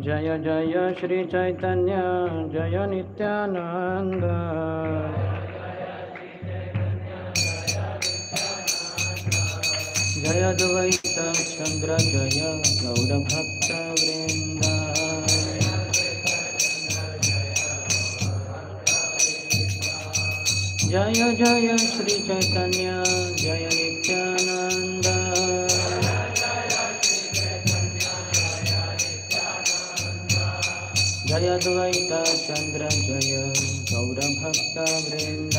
जय जय श्री चैतन्य जय नित्यानंद। जय द्वैत चंद्र जय गौरभक्तवृंद। जय जय श्री चैतन्य जय नित्यानंद। जय द्वैत चंद्र जय गौरभक्तवृंद।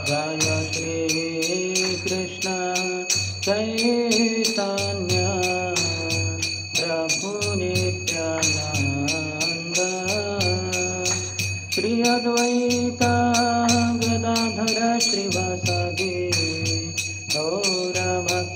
जय श्री कृष्ण चैतन्य प्रभु नित्यानंद। श्री अद्वैत गदाधर श्रीवासादि गौरभक्तवृंद।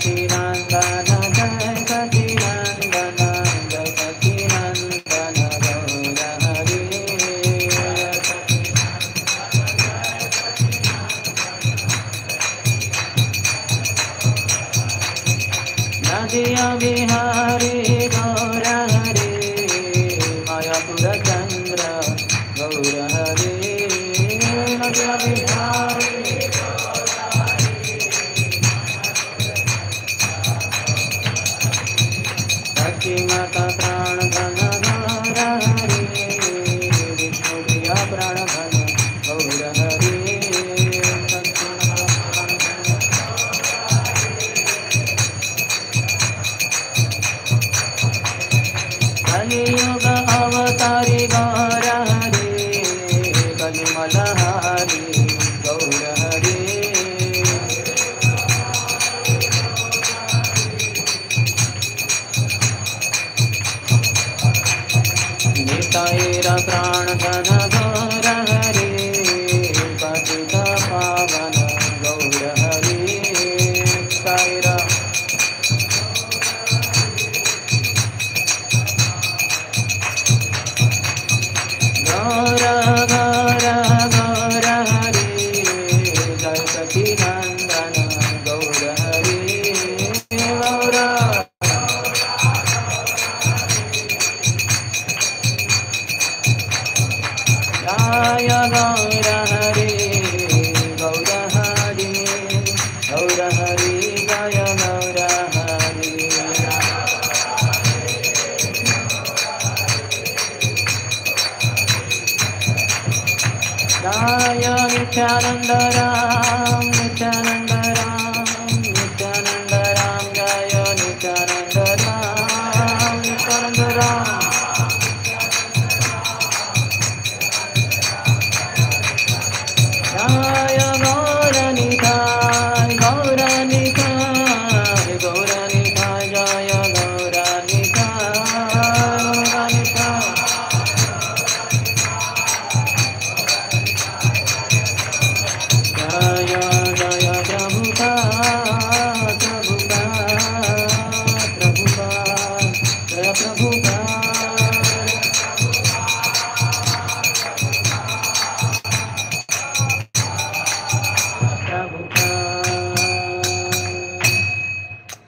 सचिनंदन जय सचिनंदन जय सचिनंदन गौर हरे नदिया बिहारी गौर हरे मायापुर चंद्र गौर हरे नदिया बिहारी माता प्राण धन गौर हरे विष्णु प्रिया प्राण धन गौर हरे कलियुग अवतारी गौर हरे कलिमल हरे गौर हरे नितायरा प्राण धन गौर हरे पतित पावन गौर हरे सायरा गौर गौर गौर हरे जय सचिनंदन गौर हरे गौर जय गौर हरे गौर हरे गौर हरे जय गौर हरे जय नित्यानंद राम नित्यानंद राम नित्यानंद राम जय नित्यानंद राम नित्यानंद राम जय गौर निताय गौर निताय गौर निताय जय गौर निताय गौर निताय जय जय प्रभुपाद प्रभुपाद प्रभुपाद जय प्रभुपाद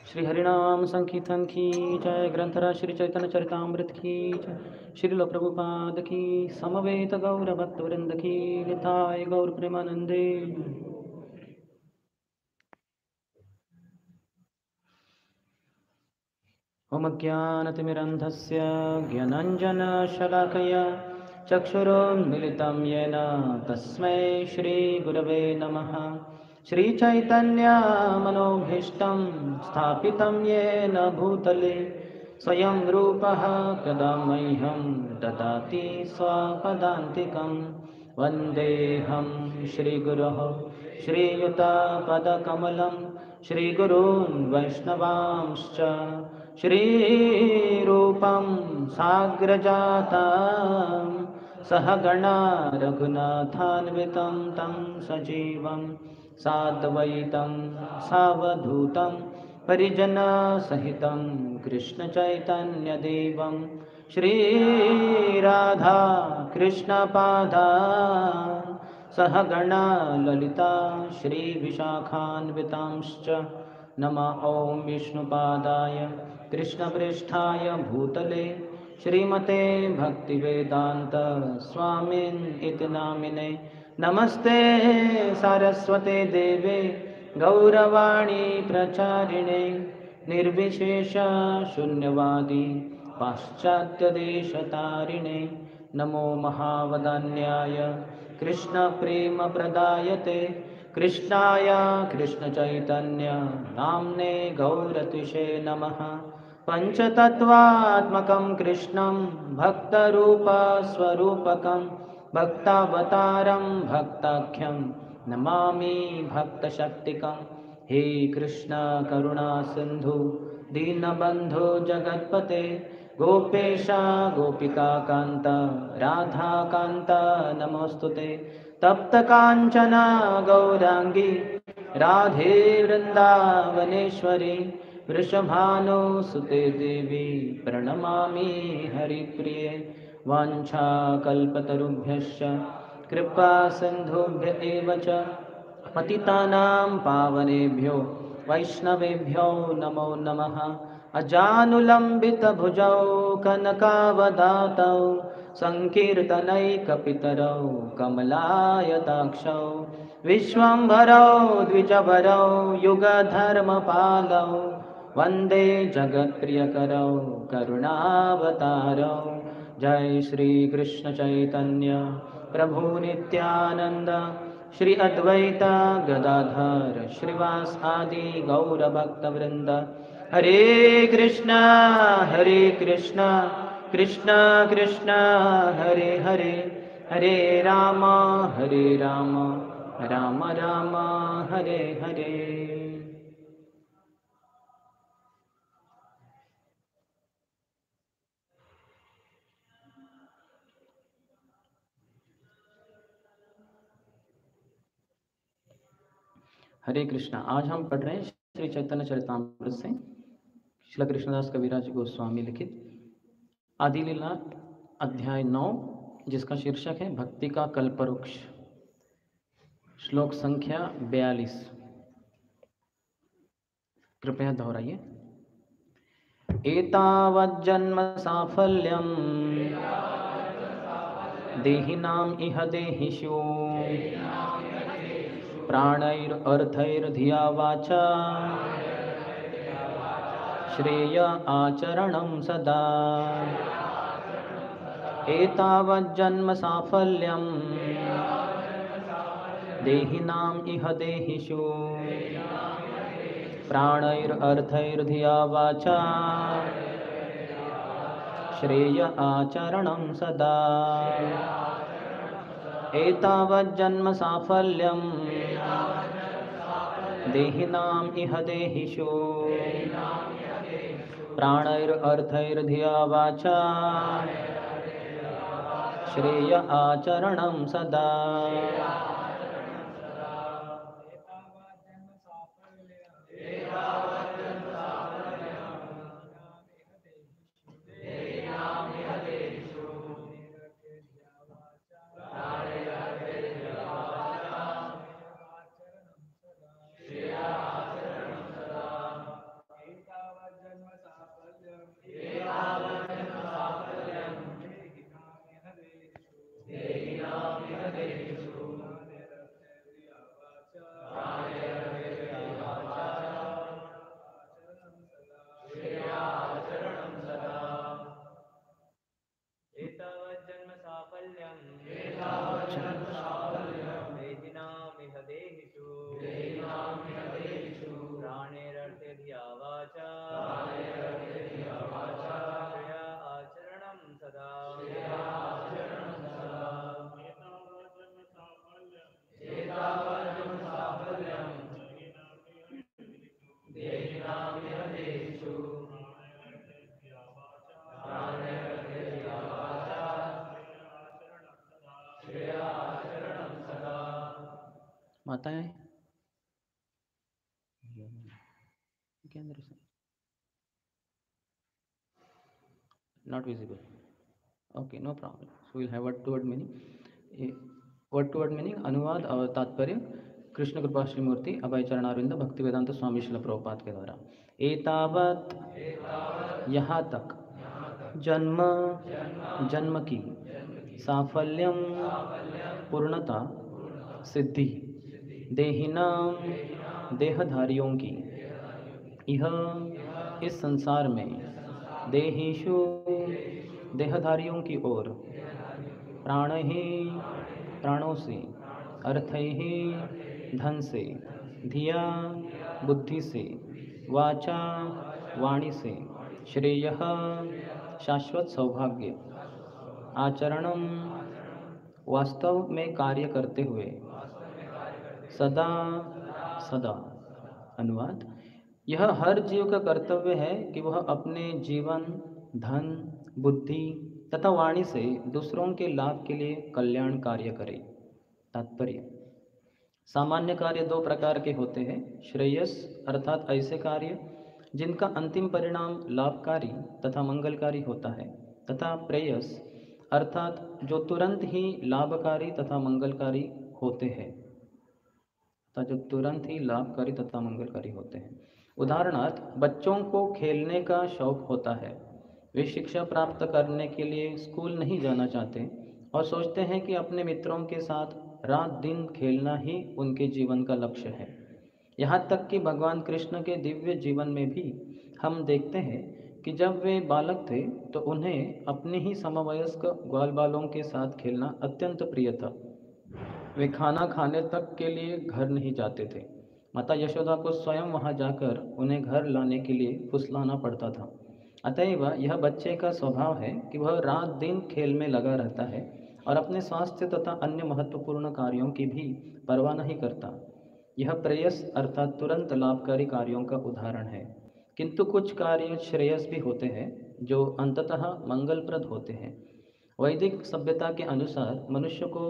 श्री हरिनाम संकीर्तन की जय। ग्रंथराज श्री चैतन्य चरितामृत की जय। श्रील प्रभुपाद की समवेत गौर भक्त वृंद की निताय गौर प्रेमानंदे। ओम ज्ञानतिमिरन्धस्य ज्ञानाञ्जनशलाकया चक्षुरुन्मिलितं येन तस्मै श्रीगुरवे नमः। श्रीचैतन्यमनोभीष्टं स्थापितं येन भूतले स्वयं रूपः कदा मह्यं ददाति स्वपदान्तिकं। वन्देऽहं श्रीगुरोः श्रीयुतपदकमलं श्रीगुरून् वैष्णवांश्च श्रीरूपं साग्रजातं सहगणा रघुनाथान्वितं तं सजीवं साद्वैतं सावधूतं परिजनसहितं कृष्णचैतन्यदेवं श्रीराधा कृष्णपादान् सहगणा ललिता श्रीविशाखान्वितांश्च। नमः ॐ विष्णुपादाय कृष्णप्रेष्ठाय भूतले श्रीमते भक्तिवेदांत स्वामिन् इति नामिने। नमस्ते सारस्वते देवे गौरवाणी प्रचारिणे निर्विशेष शून्यवादी पाश्चात्यदेशतारिणे। नमो महावदान्याय कृष्णप्रेमप्रदायते कृष्णाय कृष्णचैतन्य नाम्ने गौरतिशे नमः। पंचतत्वात्मकं कृष्णं भक्तरूपस्वरूपकं भक्तावतारं भक्ताख्यं नमामि भक्तशक्तिकं। हे कृष्ण करुणा सिंधु दीनबंधु जगत्पते गोपेश गोपिका कांत राधा कांत नमोस्तुते। तप्त कांचन गौरांगी राधे वृन्दावनेश्वरी वृषभानुसुते देवी प्रणमामि हरिप्रिये वाञ्छाकल्पतरुभ्यश्च कृपा सिन्धुभ्य एव च पतितानां पावनेभ्यो वैष्णवेभ्यो नमो नमः। अजानुलम्बितभुजौ कनकावदातौ सङ्कीर्तनैकपितरौ कमलायताक्षौ विश्वम्भरौ द्विजवरौ युगधर्मपालौ वन्दे जगत्प्रियकरौ करुणावतारौ। जय श्री कृष्ण चैतन्य प्रभु नित्यानंद श्री अद्वैता गदाधर श्रीवास आदि गौरभक्तवृंद। हरे कृष्णा कृष्णा कृष्णा हरे हरे, हरे राम राम राम हरे हरे। हरे कृष्णा। आज हम पढ़ रहे हैं श्री चैतन्य चरितामृत से श्रील कृष्णदास कविराज गोस्वामी लिखित आदि लीला अध्याय 9, जिसका शीर्षक है भक्ति का कल्पवृक्ष। श्लोक संख्या 42। कृपया दोहराइए। एतावज्जन्म साफल्यं देहिनाम इह देहिषु प्राणैरर्थैर्धिया वाचा श्रेय आचरणं सदा। एतावज्जन्म साफल्यं देहिनाम इह देहिषु प्राणैरर्थैर्धिया वाचा श्रेय आचरणं सदा। एतावज्जन्म साफल्यं देहिनाम इह देहिषु प्राणैरर्थैर्धिया वाचा श्रेय आचरणं सदा। माताएं क्या अंदर से not visible. Okay, no problem. So we'll have word to word meaning. Word to word meaning अनुवाद और तात्पर्य कृष्ण कृपा श्री मूर्ति अभय चरणारविंद भक्ति वेदांत स्वामी श्रील प्रभुपाद के द्वारा। एतावत यहाँ तक, जन्म जन्म की, साफल्यम पूर्णता सिद्धि, देहिनाम देहधारियों की, यह इस संसार में, देहिषु देहधारियों की ओर, प्राण ही प्राणों से, अर्थ ही धन से, धिया बुद्धि से, वाचा वाणी से, श्रेय शाश्वत सौभाग्य, आचरणम वास्तव में कार्य करते हुए, सदा सदा। अनुवाद: यह हर जीव का कर्तव्य है कि वह अपने जीवन, धन, बुद्धि तथा वाणी से दूसरों के लाभ के लिए कल्याण कार्य करे। तात्पर्य: सामान्य कार्य दो प्रकार के होते हैं, श्रेयस अर्थात ऐसे कार्य जिनका अंतिम परिणाम लाभकारी तथा मंगलकारी होता है, तथा प्रेयस अर्थात जो तुरंत ही लाभकारी तथा मंगलकारी होते हैं, तथा जो तुरंत ही लाभकारी तथा मंगलकारी होते हैं। उदाहरणार्थ, बच्चों को खेलने का शौक होता है। वे शिक्षा प्राप्त करने के लिए स्कूल नहीं जाना चाहते और सोचते हैं कि अपने मित्रों के साथ रात दिन खेलना ही उनके जीवन का लक्ष्य है। यहाँ तक कि भगवान कृष्ण के दिव्य जीवन में भी हम देखते हैं कि जब वे बालक थे तो उन्हें अपने ही समवयस्क ग्वाल बालों के साथ खेलना अत्यंत प्रिय था। वे खाना खाने तक के लिए घर नहीं जाते थे। माता यशोदा को स्वयं वहां जाकर उन्हें घर लाने के लिए फुसलाना पड़ता था। अतएव यह बच्चे का स्वभाव है कि वह रात दिन खेल में लगा रहता है और अपने स्वास्थ्य तथा अन्य महत्वपूर्ण कार्यों की भी परवाह नहीं करता। यह प्रेयस अर्थात तुरंत लाभकारी कार्यों का उदाहरण है। किंतु कुछ कार्य श्रेयस भी होते हैं जो अंततः मंगलप्रद होते हैं। वैदिक सभ्यता के अनुसार मनुष्य को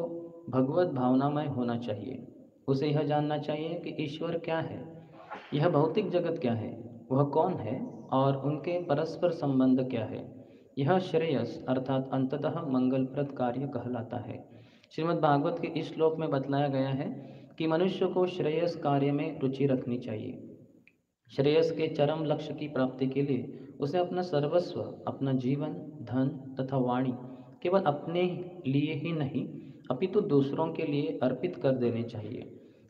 भगवत भावनामय होना चाहिए। उसे यह जानना चाहिए कि ईश्वर क्या है, यह भौतिक जगत क्या है, वह कौन है और उनके परस्पर संबंध क्या है। यह श्रेयस अर्थात अंततः मंगलप्रद कार्य कहलाता है। श्रीमद् भागवत के इस श्लोक में बतलाया गया है कि मनुष्य को श्रेयस कार्य में रुचि रखनी चाहिए। श्रेयस के चरम लक्ष्य की प्राप्ति के लिए उसे अपना सर्वस्व, अपना जीवन, धन तथा वाणी केवल अपने लिए ही नहीं अपितु दूसरों के लिए अर्पित कर देने चाहिए।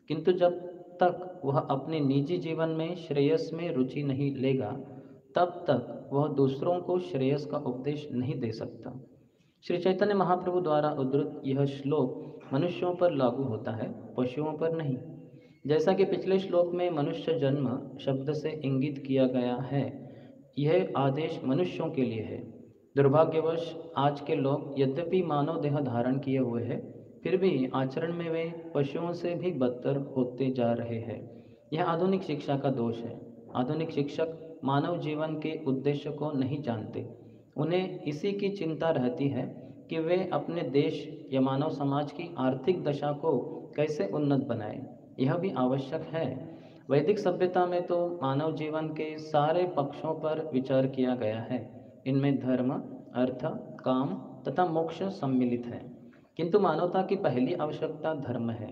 किंतु जब तक वह अपने निजी जीवन में श्रेयस में रुचि नहीं लेगा, तब तक वह दूसरों को श्रेयस का उपदेश नहीं दे सकता। श्री चैतन्य महाप्रभु द्वारा उद्धृत यह श्लोक मनुष्यों पर लागू होता है, पशुओं पर नहीं। जैसा कि पिछले श्लोक में मनुष्य जन्म शब्द से इंगित किया गया है, यह आदेश मनुष्यों के लिए है। दुर्भाग्यवश आज के लोग यद्यपि मानव देह धारण किए हुए हैं, फिर भी आचरण में वे पशुओं से भी बदतर होते जा रहे हैं। यह आधुनिक शिक्षा का दोष है। आधुनिक शिक्षक मानव जीवन के उद्देश्य को नहीं जानते। उन्हें इसी की चिंता रहती है कि वे अपने देश या मानव समाज की आर्थिक दशा को कैसे उन्नत बनाएं। यह भी आवश्यक है। वैदिक सभ्यता में तो मानव जीवन के सारे पक्षों पर विचार किया गया है। इनमें धर्म, अर्थ, काम तथा मोक्ष सम्मिलित है। किंतु मानवता की पहली आवश्यकता धर्म है।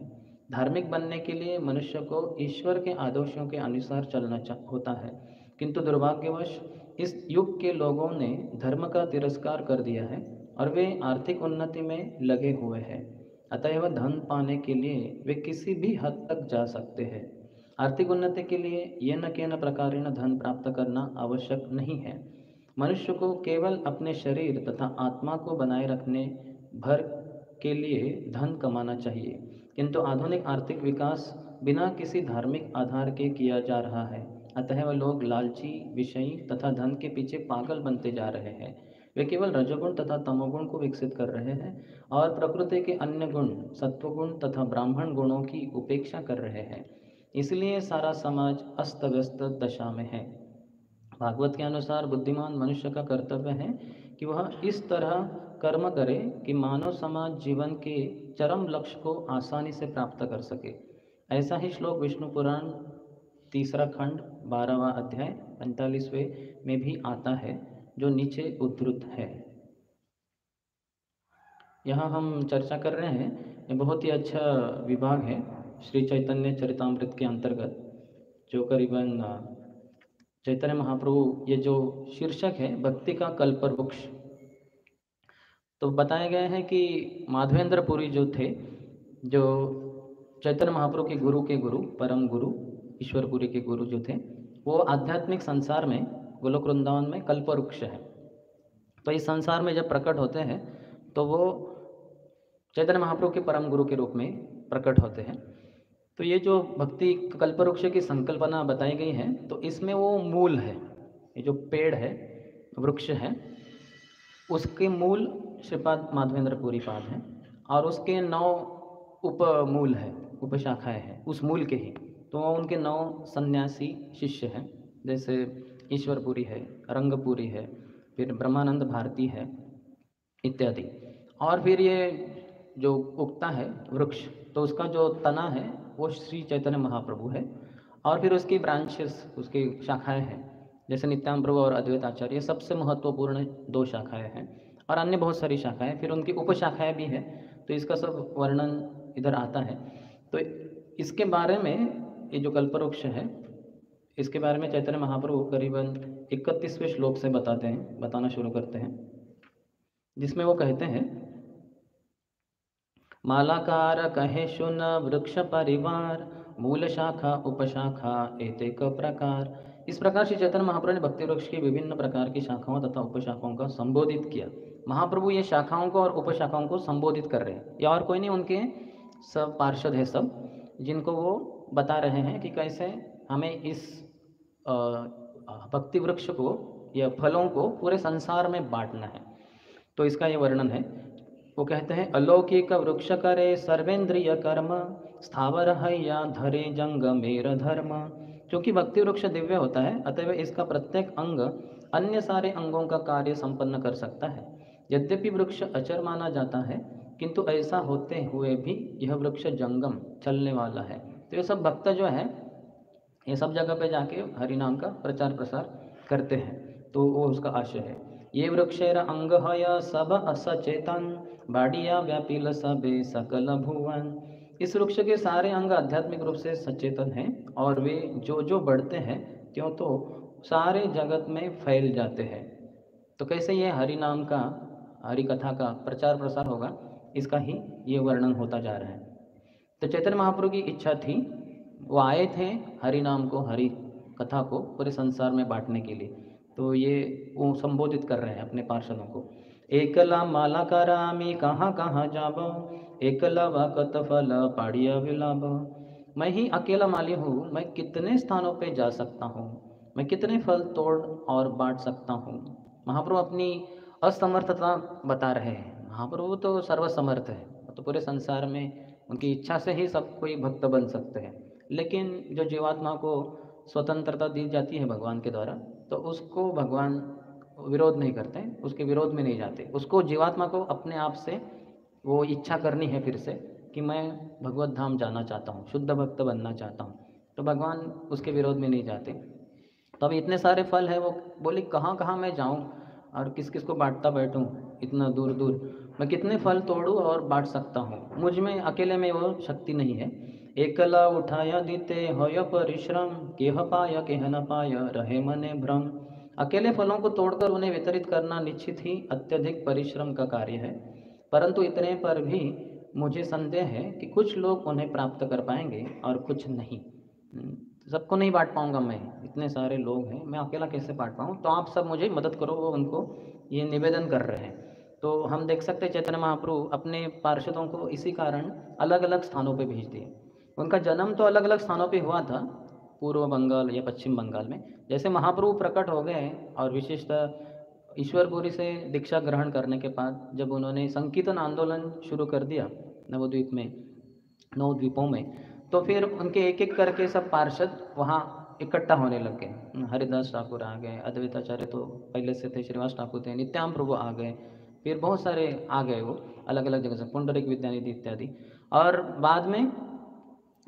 धार्मिक बनने के लिए मनुष्य को ईश्वर के आदर्शों के अनुसार चलना होता है। किंतु दुर्भाग्यवश इस युग के लोगों ने धर्म का तिरस्कार कर दिया है और वे आर्थिक उन्नति में लगे हुए हैं। अतएव धन पाने के लिए वे किसी भी हद तक जा सकते हैं। आर्थिक उन्नति के लिए ये न केन प्रकारेण धन प्राप्त करना आवश्यक नहीं है। मनुष्य को केवल अपने शरीर तथा आत्मा को बनाए रखने भर के लिए धन कमाना चाहिए। किंतु आधुनिक आर्थिक विकास बिना किसी धार्मिक आधार के किया जा रहा है। अतः वह लोग लालची, विषयी तथा धन के पीछे पागल बनते जा रहे हैं। वे केवल रजोगुण तथा तमोगुण को विकसित कर रहे हैं और प्रकृति के अन्य गुण, सत्वगुण तथा ब्राह्मण गुणों की उपेक्षा कर रहे हैं। इसलिए सारा समाज अस्त व्यस्त दशा में है। भागवत के अनुसार बुद्धिमान मनुष्य का कर्तव्य है कि वह इस तरह कर्म करे कि मानव समाज जीवन के चरम लक्ष्य को आसानी से प्राप्त कर सके। ऐसा ही श्लोक विष्णु पुराण 3 खंड 12वां अध्याय 45वें में भी आता है, जो नीचे उद्धृत है। यहाँ हम चर्चा कर रहे हैं, ये बहुत ही अच्छा विभाग है श्री चैतन्य चरितामृत के अंतर्गत, जो करीबन चैतन्य महाप्रभु, ये जो शीर्षक है भक्ति का कल्पवृक्ष। तो बताए गए हैं कि माधवेंद्र पुरी जो थे, जो चैतन्य महाप्रभु के गुरु परम गुरु ईश्वरपुरी के गुरु जो थे, वो आध्यात्मिक संसार में गोलोक वृंदावन में कल्पवृक्ष है। तो इस संसार में जब प्रकट होते हैं तो वो चैतन्य महाप्रभु के परम गुरु के रूप में प्रकट होते हैं। तो ये जो भक्ति कल्पवृक्ष की संकल्पना बताई गई है, तो इसमें वो मूल है, ये जो पेड़ है, वृक्ष है, उसके मूल श्रीपाद माधवेंद्र पुरी पाद हैं और उसके 9 उपमूल है, उपशाखाएं हैं उस मूल के ही। तो उनके 9 सन्यासी शिष्य हैं, जैसे ईश्वरपुरी है, रंगपुरी है, फिर ब्रह्मानंद भारती है इत्यादि। और फिर ये जो उगता है वृक्ष, तो उसका जो तना है वो श्री चैतन्य महाप्रभु है। और फिर उसकी ब्रांचेस, उसकी शाखाएं हैं, जैसे नित्यानंद प्रभु और अद्वैत आचार्य, ये सबसे महत्वपूर्ण 2 शाखाएं हैं। और अन्य बहुत सारी शाखाएं, फिर उनकी उपशाखाएं भी हैं। तो इसका सब वर्णन इधर आता है। तो इसके बारे में, ये जो कल्पवृक्ष है, इसके बारे में चैतन्य महाप्रभु करीबन 31वें श्लोक से बताना शुरू करते हैं, जिसमें वो कहते हैं, मालाकार कहे सुन वृक्ष परिवार, मूल शाखा उपशाखा एतेक प्रकार। इस प्रकार श्री चैतन्य महाप्रभु ने भक्ति वृक्ष की विभिन्न प्रकार की शाखाओं तथा उपशाखाओं का संबोधित किया। महाप्रभु ये शाखाओं को और उपशाखाओं को संबोधित कर रहे हैं, या और कोई नहीं, उनके सब पार्षद है सब, जिनको वो बता रहे हैं कि कैसे हमें इस भक्ति वृक्ष को या फलों को पूरे संसार में बांटना है। तो इसका ये वर्णन है। वो कहते हैं, अलौकिक वृक्ष करे सर्वेंद्रिय कर्म, स्थावर है या धरे जंग मेर धर्म। क्योंकि भक्ति वृक्ष दिव्य होता है, अतएव इसका प्रत्येक अंग अन्य सारे अंगों का कार्य संपन्न कर सकता है। यद्यपि वृक्ष अचर माना जाता है, किंतु ऐसा होते हुए भी यह वृक्ष जंगम, चलने वाला है। तो ये सब भक्त जो है, ये सब जगह पे जाके हरि नाम का प्रचार प्रसार करते हैं। तो वो उसका आशय है। ये वृक्षेर अंग है सब असचेतन, बाड़िया व्यापील सबे सकल भुवन। इस वृक्ष के सारे अंग आध्यात्मिक रूप से सचेतन हैं, और वे जो जो बढ़ते हैं त्यों तो सारे जगत में फैल जाते हैं। तो कैसे ये हरि नाम का, हरि कथा का प्रचार प्रसार होगा, इसका ही ये वर्णन होता जा रहा है। तो चैतन्य महाप्रभु की इच्छा थी, वो आए थे हरि नाम को, हरि कथा को पूरे संसार में बांटने के लिए। तो ये वो संबोधित कर रहे हैं अपने पार्षदों को। एकला माला करामी कहाँ कहाँ जाबो, एकला वकत फल पाड़िया विलाब। मैं ही अकेला माली हूँ, मैं कितने स्थानों पे जा सकता हूँ, मैं कितने फल तोड़ और बांट सकता हूँ। महाप्रभु अपनी असमर्थता बता रहे हैं। महाप्रभु तो सर्वसमर्थ है, तो पूरे संसार में उनकी इच्छा से ही सब कोई भक्त बन सकते हैं। लेकिन जो जीवात्मा को स्वतंत्रता दी जाती है भगवान के द्वारा, तो उसको भगवान विरोध नहीं करते, उसके विरोध में नहीं जाते। उसको, जीवात्मा को अपने आप से वो इच्छा करनी है फिर से कि मैं भगवत धाम जाना चाहता हूँ, शुद्ध भक्त बनना चाहता हूँ, तो भगवान उसके विरोध में नहीं जाते। तो अभी इतने सारे फल है, वो बोले कहाँ कहाँ मैं जाऊँ और किस किस को बांटता बैठूँ, इतना दूर दूर मैं कितने फल तोड़ूँ और बांट सकता हूँ, मुझ में अकेले में वो शक्ति नहीं है। एकला उठाया दीते होय परिश्रम, केह पाय केह न पाय रहे मने भ्रम। अकेले फलों को तोड़कर उन्हें वितरित करना निश्चित ही अत्यधिक परिश्रम का कार्य है, परंतु इतने पर भी मुझे संदेह है कि कुछ लोग उन्हें प्राप्त कर पाएंगे और कुछ नहीं। सबको नहीं बांट पाऊंगा मैं, इतने सारे लोग हैं, मैं अकेला कैसे बांट पाऊँ, तो आप सब मुझे मदद करो। वो उनको ये निवेदन कर रहे हैं। तो हम देख सकते हैं चैतन्य महाप्रभु अपने पार्षदों को इसी कारण अलग अलग स्थानों पे भेज दिए। उनका जन्म तो अलग अलग स्थानों पे हुआ था, पूर्व बंगाल या पश्चिम बंगाल में। जैसे महाप्रभु प्रकट हो गए और विशेषतः ईश्वरपुरी से दीक्षा ग्रहण करने के बाद जब उन्होंने संकीर्तन आंदोलन शुरू कर दिया नवद्वीप में, 9 द्वीपों में, तो फिर उनके एक एक करके सब पार्षद वहाँ इकट्ठा होने लग गए। हरिदास ठाकुर आ गए, अद्वैताचार्य तो पहले से थे, श्रीवास ठाकुर थे, नित्यानंद प्रभु आ गए, फिर बहुत सारे आ गए वो अलग अलग जगह से, पुंडरीक विद्यानिधि इत्यादि। और बाद में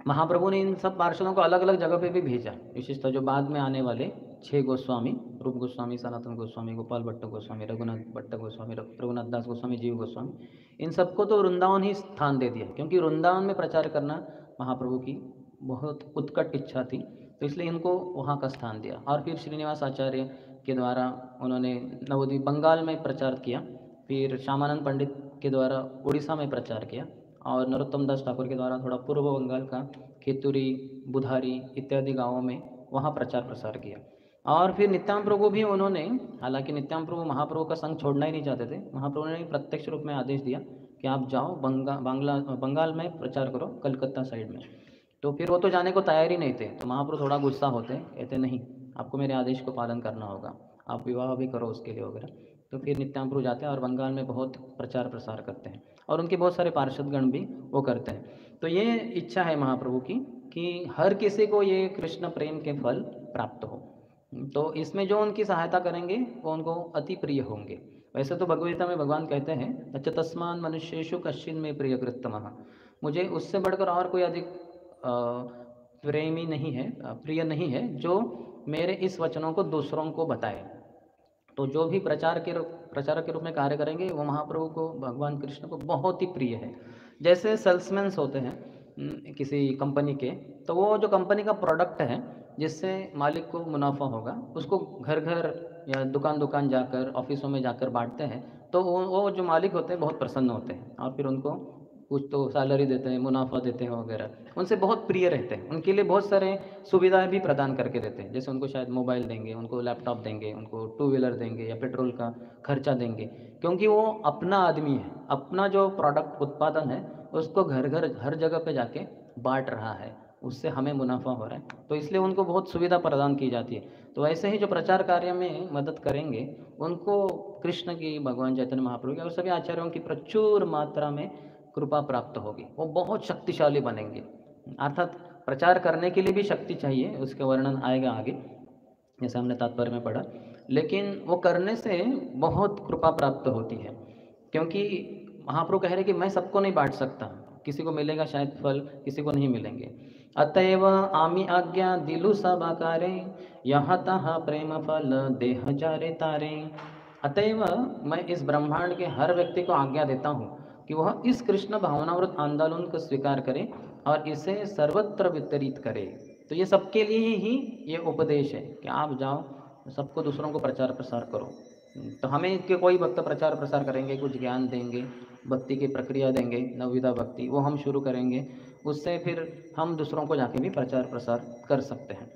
महाप्रभु ने इन सब पार्षदों को अलग अलग जगह पे भी भेजा। विशेषतः जो बाद में आने वाले 6 गोस्वामी, रूप गोस्वामी, सनातन गोस्वामी, गोपाल भट्ट गोस्वामी, रघुनाथ भट्ट गोस्वामी, रघुनाथ दास गोस्वामी, जीव गोस्वामी, इन सबको तो वृंदावन ही स्थान दे दिया, क्योंकि वृंदावन में प्रचार करना महाप्रभु की बहुत उत्कट इच्छा थी, तो इसलिए इनको वहाँ का स्थान दिया। और फिर श्रीनिवास आचार्य के द्वारा उन्होंने नवद्वीप बंगाल में प्रचार किया, फिर श्यामानंद पंडित के द्वारा उड़ीसा में प्रचार किया, और नरोत्तम दास ठाकुर के द्वारा थोड़ा पूर्व बंगाल का खेतुरी, बुधारी इत्यादि गांवों में वहाँ प्रचार प्रसार किया। और फिर नित्यानंद प्रभु भी उन्होंने, हालांकि नित्यानंद प्रभु महाप्रभु का संग छोड़ना ही नहीं चाहते थे, महाप्रभु ने प्रत्यक्ष रूप में आदेश दिया कि आप जाओ बंगाल में प्रचार करो, कलकत्ता साइड में। तो फिर वो तो जाने को तैयार ही नहीं थे, तो महाप्रभु थोड़ा गुस्सा होते, कहते नहीं, आपको मेरे आदेश को पालन करना होगा, आप विवाह भी करो उसके लिए वगैरह। तो फिर नित्यानंद प्रभु जाते हैं और बंगाल में बहुत प्रचार प्रसार करते हैं, और उनके बहुत सारे पार्षदगण भी वो करते हैं। तो ये इच्छा है महाप्रभु की कि हर किसी को ये कृष्ण प्रेम के फल प्राप्त हो। तो इसमें जो उनकी सहायता करेंगे वो उनको अति प्रिय होंगे। वैसे तो भगवद्गीता में भगवान कहते हैं, अच्छा तस्मान मनुष्येषु कश्चिन में प्रिय कृतमः, मुझे उससे बढ़कर और कोई अधिक प्रेमी नहीं है, प्रिय नहीं है, जो मेरे इस वचनों को दूसरों को बताए। तो जो भी प्रचारक के रूप में कार्य करेंगे वो महाप्रभु को, भगवान कृष्ण को बहुत ही प्रिय है। जैसे सेल्समैन्स होते हैं किसी कंपनी के, तो वो जो कंपनी का प्रोडक्ट है जिससे मालिक को मुनाफा होगा, उसको घर घर या दुकान दुकान जाकर, ऑफिसों में जाकर बांटते हैं। तो वो जो मालिक होते हैं बहुत प्रसन्न होते हैं और फिर उनको कुछ तो सैलरी देते हैं, मुनाफा देते हैं वगैरह। उनसे बहुत प्रिय रहते हैं, उनके लिए बहुत सारे सुविधाएं भी प्रदान करके देते हैं। जैसे उनको शायद मोबाइल देंगे, उनको लैपटॉप देंगे, उनको टू व्हीलर देंगे या पेट्रोल का खर्चा देंगे, क्योंकि वो अपना आदमी है। अपना जो प्रोडक्ट उत्पादन है उसको घर घर हर जगह पे जाके बांट रहा है, उससे हमें मुनाफा हो रहा है, तो इसलिए उनको बहुत सुविधा प्रदान की जाती है। तो ऐसे ही जो प्रचार कार्य में मदद करेंगे उनको कृष्ण की, भगवान चैतन्य महाप्रभु की और सभी आचार्यों की प्रचुर मात्रा में कृपा प्राप्त होगी। वो बहुत शक्तिशाली बनेंगे। अर्थात प्रचार करने के लिए भी शक्ति चाहिए, उसका वर्णन आएगा आगे, जैसे हमने तात्पर्य में पढ़ा। लेकिन वो करने से बहुत कृपा प्राप्त होती है, क्योंकि महाप्रभु कह रहे कि मैं सबको नहीं बांट सकता, किसी को मिलेगा शायद फल, किसी को नहीं मिलेंगे। अतएव आमी आज्ञा दिलु सब आकारे, यहाँ तहाँ प्रेम फल देह जारे तारे। अतएव मैं इस ब्रह्मांड के हर व्यक्ति को आज्ञा देता हूँ कि वह इस कृष्ण भावनामृत आंदोलन को स्वीकार करे और इसे सर्वत्र वितरित करे। तो ये सबके लिए ही ये उपदेश है कि आप जाओ सबको, दूसरों को प्रचार प्रसार करो। तो हमें कि कोई भक्त प्रचार प्रसार करेंगे, कुछ ज्ञान देंगे, भक्ति की प्रक्रिया देंगे, नवविधा भक्ति वो हम शुरू करेंगे, उससे फिर हम दूसरों को जाके भी प्रचार प्रसार कर सकते हैं।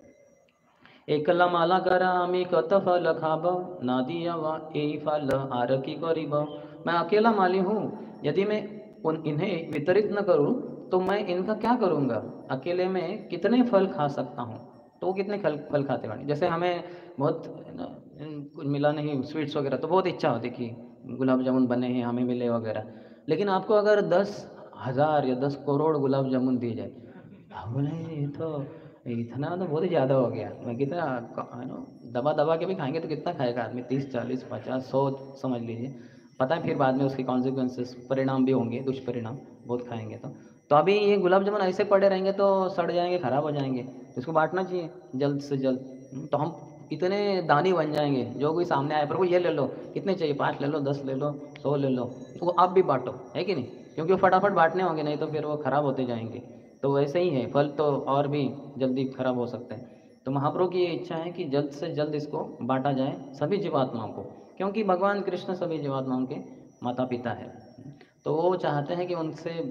एकला माला करा आम्ही कत फल खाब, ना दिया वा ए फल आरकी करीब। मैं अकेला माली हूँ, यदि मैं इन्हें वितरित न करूँ तो मैं इनका क्या करूँगा? अकेले में कितने फल खा सकता हूँ? तो वो कितने फल खाते होंगे। जैसे हमें बहुत कुछ मिला नहीं, स्वीट्स वगैरह, तो बहुत इच्छा होती कि गुलाब जामुन बने हैं, हमें मिले वगैरह। लेकिन आपको अगर 10,000 या 10 करोड़ गुलाब जामुन दिए जाए, अब बोले ये तो इतना तो बहुत ही ज़्यादा हो गया, मैं कितना दबा दबा के भी खाएंगे तो कितना खाएगा आदमी, 30 40 50 100 समझ लीजिए। पता है फिर बाद में उसके कॉन्सिक्वेंसेस, परिणाम भी होंगे, दुष्परिणाम, बहुत खाएंगे तो अभी ये गुलाब जामुन ऐसे पड़े रहेंगे तो सड़ जाएंगे, खराब हो जाएंगे, तो इसको बांटना चाहिए जल्द से जल्द। तो हम इतने दानी बन जाएंगे, जो कोई सामने आए प्रभु ये ले लो, कितने चाहिए, 5 ले लो, 10 ले लो, 100 ले लो, तो वो आप भी बांटो, है कि नहीं? क्योंकि वो फटाफट बांटने होंगे, नहीं तो फिर वो खराब होते जाएंगे। तो वैसे ही है, फल तो और भी जल्दी खराब हो सकते हैं। तो महाप्रभु की ये इच्छा है कि जल्द से जल्द इसको बांटा जाए सभी जीवात्माओं को, क्योंकि भगवान कृष्ण सभी जीवात्माओं के माता पिता है। तो वो चाहते हैं कि उनसे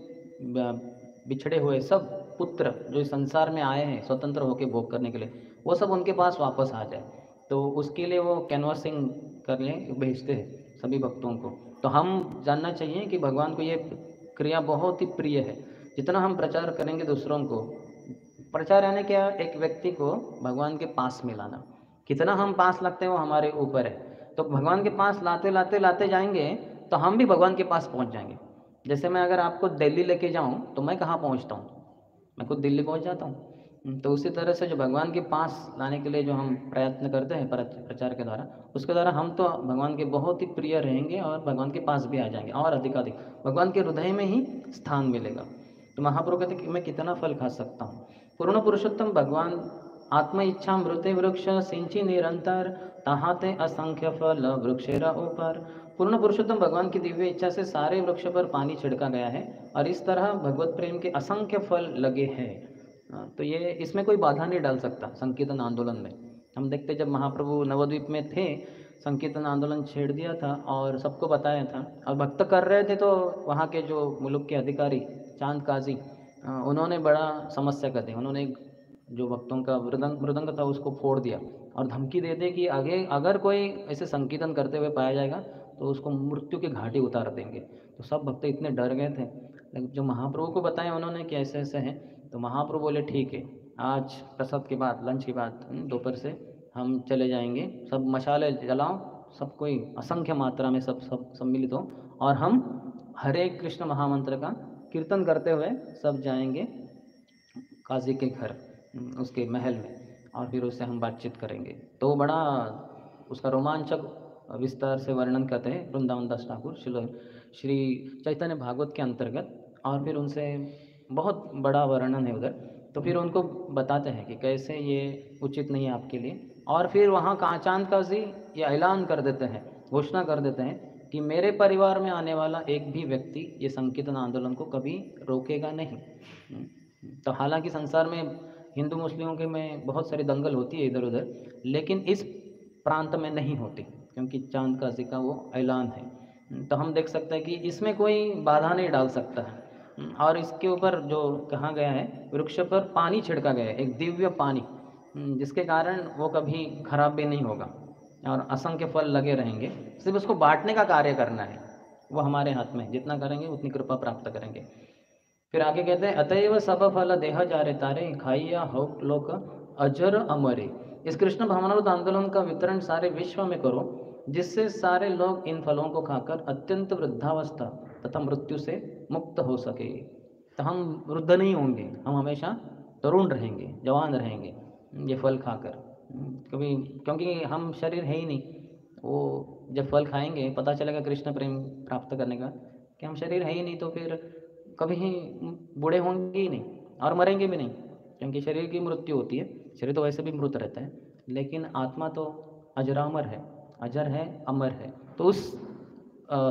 बिछड़े हुए सब पुत्र जो इस संसार में आए हैं स्वतंत्र होकर भोग करने के लिए, वो सब उनके पास वापस आ जाए। तो उसके लिए वो कैनवासिंग करने भेजते हैं सभी भक्तों को। तो हम जानना चाहिए कि भगवान को ये क्रिया बहुत ही प्रिय है। जितना हम प्रचार करेंगे दूसरों को, प्रचार यानी क्या, एक व्यक्ति को भगवान के पास में लाना, कितना हम पास लगते हैं वो हमारे ऊपर है। तो भगवान के पास लाते लाते लाते जाएंगे तो हम भी भगवान के पास पहुंच जाएंगे। जैसे मैं अगर आपको दिल्ली लेके जाऊं तो मैं कहाँ पहुंचता हूँ? मैं खुद दिल्ली पहुंच जाता हूँ। तो उसी तरह से जो भगवान के पास लाने के लिए जो हम प्रयत्न करते हैं प्रचार के द्वारा, उसके द्वारा हम तो भगवान के बहुत ही प्रिय रहेंगे और भगवान के पास भी आ जाएंगे और अधिकाधिक भगवान के हृदय में ही स्थान मिलेगा। तो महाप्रभु कहते कि मैं कितना फल खा सकता हूँ। पूर्ण पुरुषोत्तम भगवान आत्म इच्छा मृत्य वृक्ष सिंची निरंतर, तहाते असंख्य फल वृक्षेरा ऊपर। पूर्ण पुरुषोत्तम भगवान की दिव्य इच्छा से सारे वृक्ष पर पानी छिड़का गया है और इस तरह भगवत प्रेम के असंख्य फल लगे हैं। तो ये इसमें कोई बाधा नहीं डाल सकता संकीर्तन आंदोलन में। हम देखते जब महाप्रभु नवद्वीप में थे, संकीर्तन आंदोलन छेड़ दिया था और सबको बताया था और भक्त कर रहे थे, तो वहाँ के जो मुल्क के अधिकारी चांद काजी, उन्होंने बड़ा समस्या कर दी। उन्होंने जो भक्तों का मृदंग मृदंग था उसको फोड़ दिया और धमकी दे दी कि आगे अगर कोई ऐसे संकीर्तन करते हुए पाया जाएगा तो उसको मृत्यु की घाटी उतार देंगे। तो सब भक्त इतने डर गए थे। लेकिन जो महाप्रभु को बताया उन्होंने कि ऐसे ऐसे हैं, तो महाप्रभु बोले ठीक है, आज प्रसाद के बाद, लंच के बाद, दोपहर से हम चले जाएंगे, सब मशाले जलाओ, सब कोई असंख्य मात्रा में सब सब सम्मिलित हो और हम हरे कृष्ण महामंत्र का कीर्तन करते हुए सब जाएंगे काजी के घर, उसके महल में, और फिर उससे हम बातचीत करेंगे। तो बड़ा उसका रोमांचक विस्तार से वर्णन करते हैं वृंदावन दास ठाकुर श्री चैतन्य भागवत के अंतर्गत, और फिर उनसे बहुत बड़ा वर्णन है उधर। तो फिर उनको बताते हैं कि कैसे ये उचित नहीं है आपके लिए, और फिर वहाँ का चांद काजी ये ऐलान कर देते हैं, घोषणा कर देते हैं कि मेरे परिवार में आने वाला एक भी व्यक्ति ये संकीर्तन आंदोलन को कभी रोकेगा नहीं। तो हालांकि संसार में हिंदू मुस्लिमों के में बहुत सारी दंगल होती है इधर उधर, लेकिन इस प्रांत में नहीं होती, क्योंकि चांद काजी का वो ऐलान है। तो हम देख सकते हैं कि इसमें कोई बाधा नहीं डाल सकता है। और इसके ऊपर जो कहा गया है, वृक्ष पर पानी छिड़का गया है, एक दिव्य पानी, जिसके कारण वो कभी खराब भी नहीं होगा और असंख्य फल लगे रहेंगे। सिर्फ उसको बांटने का कार्य करना है, वो हमारे हाथ में है, जितना करेंगे उतनी कृपा प्राप्त करेंगे। फिर आगे कहते हैं अतएव सब फल देह जारे तारे खाइया हो लोक अजर अमरे। इस कृष्ण भावनामृत आंदोलन का वितरण सारे विश्व में करो, जिससे सारे लोग इन फलों को खाकर अत्यंत वृद्धावस्था तथा मृत्यु से मुक्त हो सके। तो हम वृद्ध नहीं होंगे, हम हमेशा तरुण रहेंगे, जवान रहेंगे ये फल खाकर। कभी, क्योंकि हम शरीर है ही नहीं, वो जब फल खाएंगे पता चलेगा कृष्ण प्रेम प्राप्त करने का कि हम शरीर है ही नहीं, तो फिर कभी ही बूढ़े होंगे ही नहीं और मरेंगे भी नहीं, क्योंकि शरीर की मृत्यु होती है। शरीर तो वैसे भी मृत रहता है, लेकिन आत्मा तो अजरामर है, अजर है, अमर है। तो उस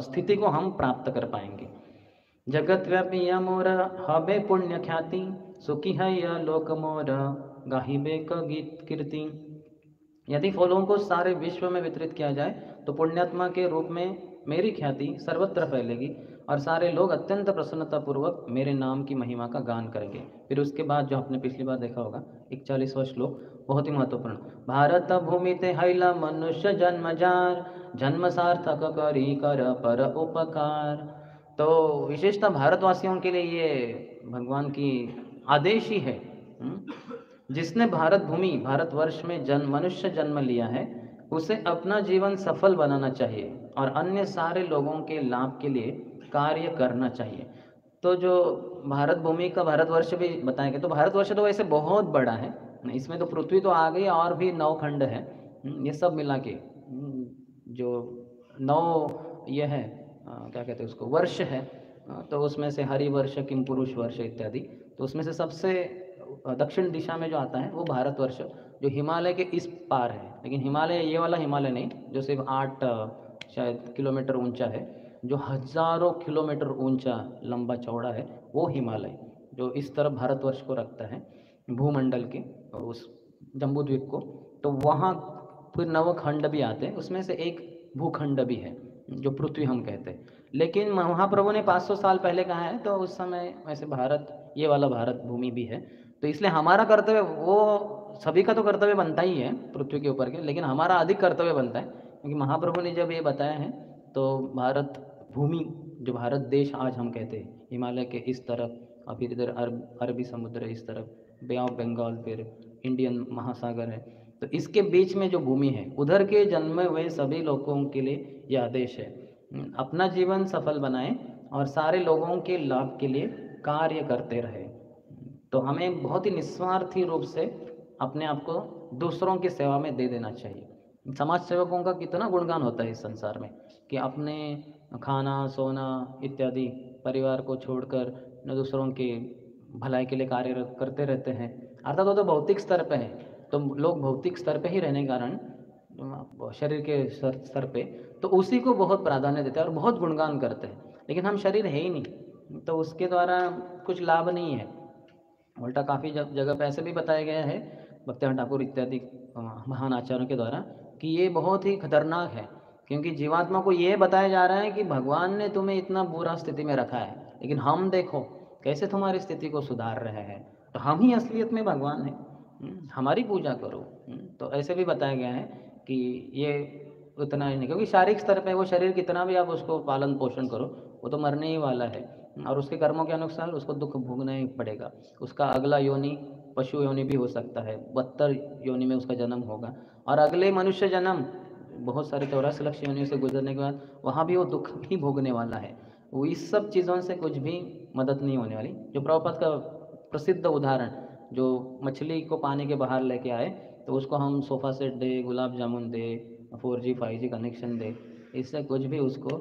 स्थिति को हम प्राप्त कर पाएंगे। जगत व्यापी यह मोर हबे पुण्य ख्याति, सुखी है यह लोक मोर गाहिबे क गीत कीर्ति। यदि फलों को सारे विश्व में वितरित किया जाए तो पुण्यात्मा के रूप में मेरी ख्याति सर्वत्र फैलेगी और सारे लोग अत्यंत प्रसन्नतापूर्वक मेरे नाम की महिमा का गान करेंगे। फिर उसके बाद जो आपने पिछली बार देखा होगा 41वां श्लोक बहुत ही महत्वपूर्ण। भारत भूमि ते हैला मनुष्य जन्म जार, जन्म सार्थक करी कर पर उपकार। तो विशेषता भारतवासियों के लिए ये भगवान की आदेश ही है। जिसने भारत भूमि भारतवर्ष में मनुष्य जन्म लिया है, उसे अपना जीवन सफल बनाना चाहिए और अन्य सारे लोगों के लाभ के लिए कार्य करना चाहिए। तो जो भारत भूमि का भारतवर्ष भी बताया गया, तो भारतवर्ष तो वैसे बहुत बड़ा है, इसमें तो पृथ्वी तो आ गई और भी 9 खंड है। ये सब मिला के जो 9 ये है, क्या कहते हैं उसको, वर्ष है। तो उसमें से हरि वर्ष, किम पुरुष वर्ष इत्यादि, तो उसमें से सबसे दक्षिण दिशा में जो आता है वो भारतवर्ष, जो हिमालय के इस पार है। लेकिन हिमालय ये वाला हिमालय नहीं जो सिर्फ 8 शायद किलोमीटर ऊंचा है, जो हजारों किलोमीटर ऊंचा लंबा चौड़ा है, वो हिमालय जो इस तरफ भारतवर्ष को रखता है भूमंडल के उस जम्बू द्वीप को। तो वहाँ फिर 9 खंड भी आते हैं, उसमें से एक भूखंड भी है जो पृथ्वी हम कहते हैं। लेकिन महाप्रभु ने 500 साल पहले कहा है, तो उस समय वैसे भारत, ये वाला भारत भूमि भी है। तो इसलिए हमारा कर्तव्य, वो सभी का तो कर्तव्य बनता ही है पृथ्वी के ऊपर के, लेकिन हमारा अधिक कर्तव्य बनता है, क्योंकि महाप्रभु ने जब ये बताया है तो भारत भूमि, जो भारत देश आज हम कहते हैं, हिमालय के इस तरफ और फिर इधर अरबी समुद्र है, इस तरफ बे ऑफ बंगाल, फिर इंडियन महासागर है, तो इसके बीच में जो भूमि है, उधर के जन्मे हुए सभी लोगों के लिए यह आदेश है, अपना जीवन सफल बनाएं और सारे लोगों के लाभ के लिए कार्य करते रहे। तो हमें बहुत ही निस्वार्थी रूप से अपने आप को दूसरों की सेवा में दे देना चाहिए। समाज सेवकों का कितना गुणगान होता है इस संसार में, कि अपने खाना सोना इत्यादि परिवार को छोड़कर दूसरों की भलाई के लिए कार्य करते रहते हैं। अर्थात वो तो भौतिक स्तर पे है, तो लोग भौतिक स्तर पे ही रहने के कारण, शरीर के स्तर पे, तो उसी को बहुत प्राधान्य देते हैं और बहुत गुणगान करते हैं। लेकिन हम शरीर है ही नहीं, तो उसके द्वारा कुछ लाभ नहीं है। उल्टा काफ़ी जगह पे ऐसे भी बताया गया है भक्तिनाथ ठाकुर इत्यादि महान आचार्यों के द्वारा, कि ये बहुत ही खतरनाक है, क्योंकि जीवात्मा को ये बताया जा रहा है कि भगवान ने तुम्हें इतना बुरा स्थिति में रखा है, लेकिन हम देखो कैसे तुम्हारी स्थिति को सुधार रहे हैं, तो हम ही असलियत में भगवान हैं, हमारी पूजा करो। तो ऐसे भी बताया गया है कि ये उतना ही नहीं, क्योंकि शारीरिक स्तर पे वो शरीर कितना भी आप उसको पालन पोषण करो, वो तो मरने ही वाला है, और उसके कर्मों के अनुसार उसको दुख भोगना ही पड़ेगा। उसका अगला योनि पशु योनि भी हो सकता है, 72 योनि में उसका जन्म होगा, और अगले मनुष्य जन्म बहुत सारे 84 लाख योनियों से गुजरने के बाद वहाँ भी वो दुख ही भोगने वाला है। वो इस सब चीज़ों से कुछ भी मदद नहीं होने वाली। जो प्रभुपाद का प्रसिद्ध उदाहरण, जो मछली को पानी के बाहर लेके आए, तो उसको हम सोफ़ा सेट दे, गुलाब जामुन दे, 4G 5G कनेक्शन दे, इससे कुछ भी उसको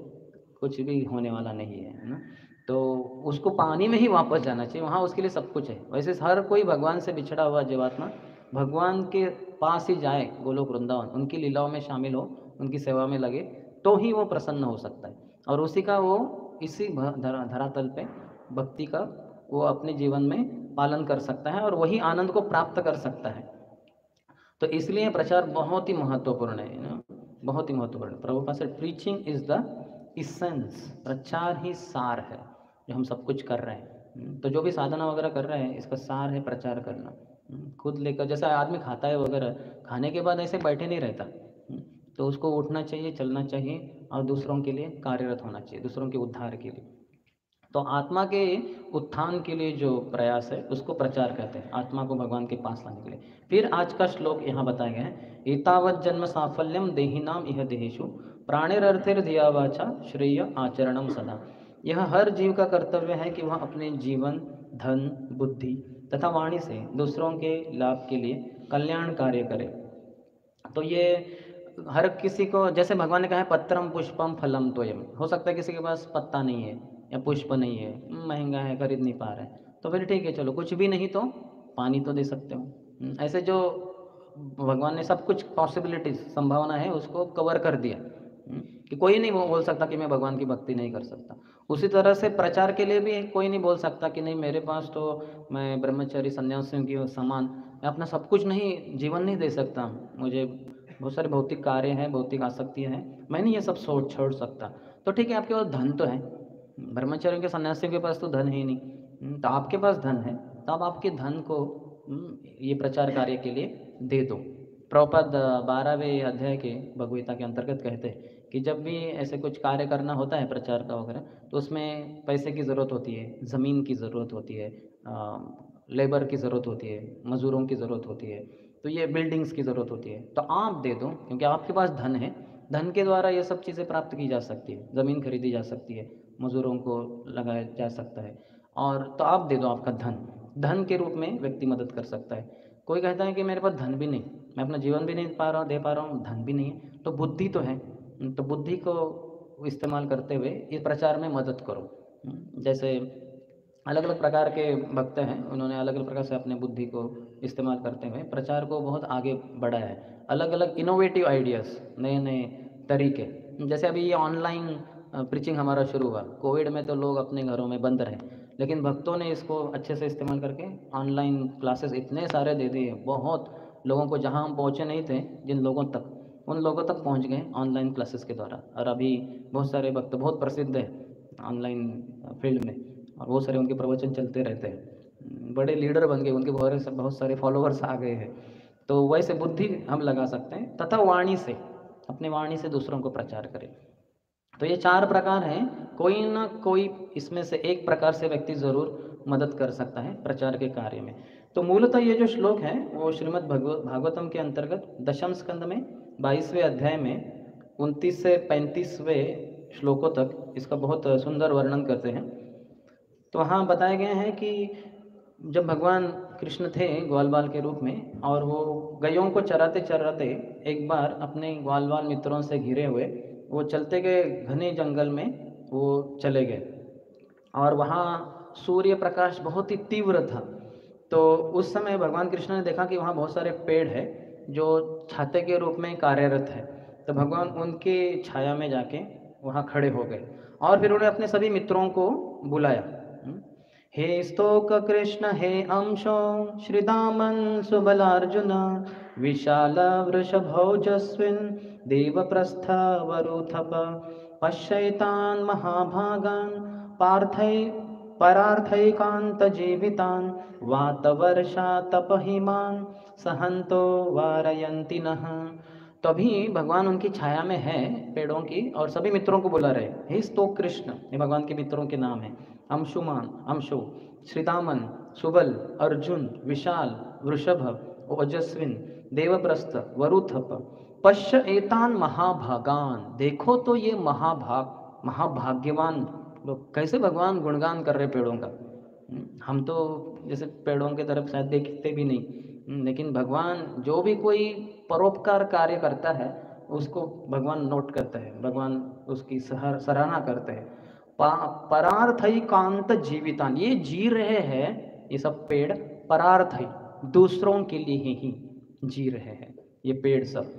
कुछ भी होने वाला नहीं है, है ना। तो उसको पानी में ही वापस जाना चाहिए, वहाँ उसके लिए सब कुछ है। वैसे हर कोई भगवान से बिछड़ा हुआ जीवात्मा भगवान के पास ही जाए, गोलोक वृंदावन, उनकी लीलाओं में शामिल हो, उनकी सेवा में लगे, तो ही वो प्रसन्न हो सकता है। और उसी का वो इसी धरातल पे भक्ति का वो अपने जीवन में पालन कर सकता है और वही आनंद को प्राप्त कर सकता है। तो इसलिए प्रचार बहुत ही महत्वपूर्ण है ना, बहुत ही महत्वपूर्ण। प्रभुपाद से प्रीचिंग इज द इसेंस, प्रचार ही सार है जो हम सब कुछ कर रहे हैं। तो जो भी साधना वगैरह कर रहे हैं इसका सार है प्रचार करना। खुद लेकर, जैसा आदमी खाता है वगैरह, खाने के बाद ऐसे बैठे नहीं रहता। तो उसको उठना चाहिए, चलना चाहिए और दूसरों के लिए कार्यरत होना चाहिए, दूसरों के उद्धार के लिए। तो आत्मा के उत्थान के लिए जो प्रयास है उसको प्रचार कहते हैं, आत्मा को भगवान के पास लाने के लिए। फिर आज का श्लोक यहाँ बताया गया है, एतावत जन्म साफल्यम देहिनाम इह देहेषु प्राणिरर्थिर धिया वाचा श्रेय आचरणम सदा। यह हर जीव का कर्तव्य है कि वह अपने जीवन, धन, बुद्धि तथा वाणी से दूसरों के लाभ के लिए कल्याण कार्य करे। तो ये हर किसी को, जैसे भगवान ने कहा है पत्रम पुष्पम फलम तोयम, हो सकता है किसी के पास पत्ता नहीं है या पुष्प नहीं है, महंगा है, खरीद नहीं पा रहे हैं, तो फिर ठीक है, चलो कुछ भी नहीं तो पानी तो दे सकते हो। ऐसे जो भगवान ने सब कुछ पॉसिबिलिटीज, संभावना है, उसको कवर कर दिया। कि कोई नहीं बोल सकता कि मैं भगवान की भक्ति नहीं कर सकता। उसी तरह से प्रचार के लिए भी कोई नहीं बोल सकता कि नहीं मेरे पास तो, मैं ब्रह्मचारी सन्यासियों की समान मैं अपना सब कुछ नहीं, जीवन नहीं दे सकता, मुझे बहुत सारे भौतिक कार्य हैं, भौतिक आसक्तियाँ हैं, मैं नहीं ये सब छोड़ सकता। तो ठीक है, आपके पास धन तो है, ब्रह्मचारियों के सन्यासियों के पास तो धन है ही नहीं। तो आपके पास धन है, तो आप आपके धन को ये प्रचार कार्य के लिए दे दो। प्रभुपाद 12वें अध्याय के भगवगीता के अंतर्गत कहते हैं कि जब भी ऐसे कुछ कार्य करना होता है प्रचार का वगैरह, तो उसमें पैसे की ज़रूरत होती है, ज़मीन की ज़रूरत होती है, लेबर की ज़रूरत होती है, मज़दूरों की ज़रूरत होती है, तो ये बिल्डिंग्स की ज़रूरत होती है। तो आप दे दो, क्योंकि आपके पास धन है, धन के द्वारा ये सब चीज़ें प्राप्त की जा सकती है, ज़मीन खरीदी जा सकती है, मज़दूरों को लगाया जा सकता है। और तो आप दे दो आपका धन, धन के रूप में व्यक्ति मदद कर सकता है। कोई कहता है कि मेरे पास धन भी नहीं, मैं अपना जीवन भी नहीं पा रहा हूँ, दे पा रहा हूँ, धन भी नहीं है, तो बुद्धि तो है, तो बुद्धि को इस्तेमाल करते हुए इस प्रचार में मदद करो। जैसे अलग अलग प्रकार के भक्त हैं, उन्होंने अलग अलग प्रकार से अपने बुद्धि को इस्तेमाल करते हुए प्रचार को बहुत आगे बढ़ाया है। अलग अलग इनोवेटिव आइडियाज़, नए नए तरीके, जैसे अभी ये ऑनलाइन प्रीचिंग हमारा शुरू हुआ, कोविड में तो लोग अपने घरों में बंद रहे, लेकिन भक्तों ने इसको अच्छे से इस्तेमाल करके ऑनलाइन क्लासेस इतने सारे दे दिए, बहुत लोगों को, जहाँ हम पहुँचे नहीं थे जिन लोगों तक, उन लोगों तक पहुँच गए ऑनलाइन क्लासेस के द्वारा। और अभी बहुत सारे भक्त बहुत प्रसिद्ध है ऑनलाइन फील्ड में, और बहुत सारे उनके प्रवचन चलते रहते हैं, बड़े लीडर बन गए, उनके बहुत सारे फॉलोअर्स आ गए हैं। तो वैसे बुद्धि हम लगा सकते हैं, तथा वाणी से, अपने वाणी से दूसरों को प्रचार करें। तो ये 4 प्रकार हैं, कोई ना कोई इसमें से एक प्रकार से व्यक्ति ज़रूर मदद कर सकता है प्रचार के कार्य में। तो मूलतः ये जो श्लोक है वो श्रीमद् भागवतम के अंतर्गत दशम स्कंद में 22वें अध्याय में 29 से 35वें श्लोकों तक इसका बहुत सुंदर वर्णन करते हैं। तो वहाँ बताए गए हैं कि जब भगवान कृष्ण थे ग्वाल बाल के रूप में, और वो गायों को चराते चराते एक बार अपने ग्वाल बाल मित्रों से घिरे हुए वो चलते गए घने जंगल में, वो चले गए, और वहाँ सूर्य प्रकाश बहुत ही तीव्र था। तो उस समय भगवान कृष्ण ने देखा कि वहाँ बहुत सारे पेड़ है जो छाते के रूप में कार्यरत है। तो भगवान उनके छाया में जाके वहाँ खड़े हो गए, और फिर उन्होंने अपने सभी मित्रों को बुलाया। हे स्तोक कृष्ण हे अंशो श्रीदामन सुबलार्जुन विशाल वृषभोजस्विन देवप्रस्थ वरुथप पश्यैतान् महाभागान् पार्थै परार्थैकान्तजीवितान् वातवर्षा तपहिमान् सहन्तो वारयन्ति नः। तो अभी भगवान उनकी छाया में है पेड़ों की, और सभी मित्रों को बुला रहे, हे स्तोक कृष्ण, ये भगवान के मित्रों के नाम है, अंशुमान, अंशु, श्रीदामन, सुबल, अर्जुन, विशाल, वृषभ, ओजस्विन, देवप्रस्थ, वरुथप, पश्य एतान महाभागान, देखो तो ये महाभाग्यवान लोग, कैसे भगवान गुणगान कर रहे पेड़ों का। हम तो जैसे पेड़ों के तरफ शायद देखते भी नहीं, लेकिन भगवान जो भी कोई परोपकार कार्य करता है उसको भगवान नोट करता है, भगवान उसकी सराहना करते हैं। परार्थैकांत जीवितान, ये जी रहे हैं, ये सब पेड़ परार्थै, दूसरों के लिए ही जी रहे हैं ये पेड़ सब।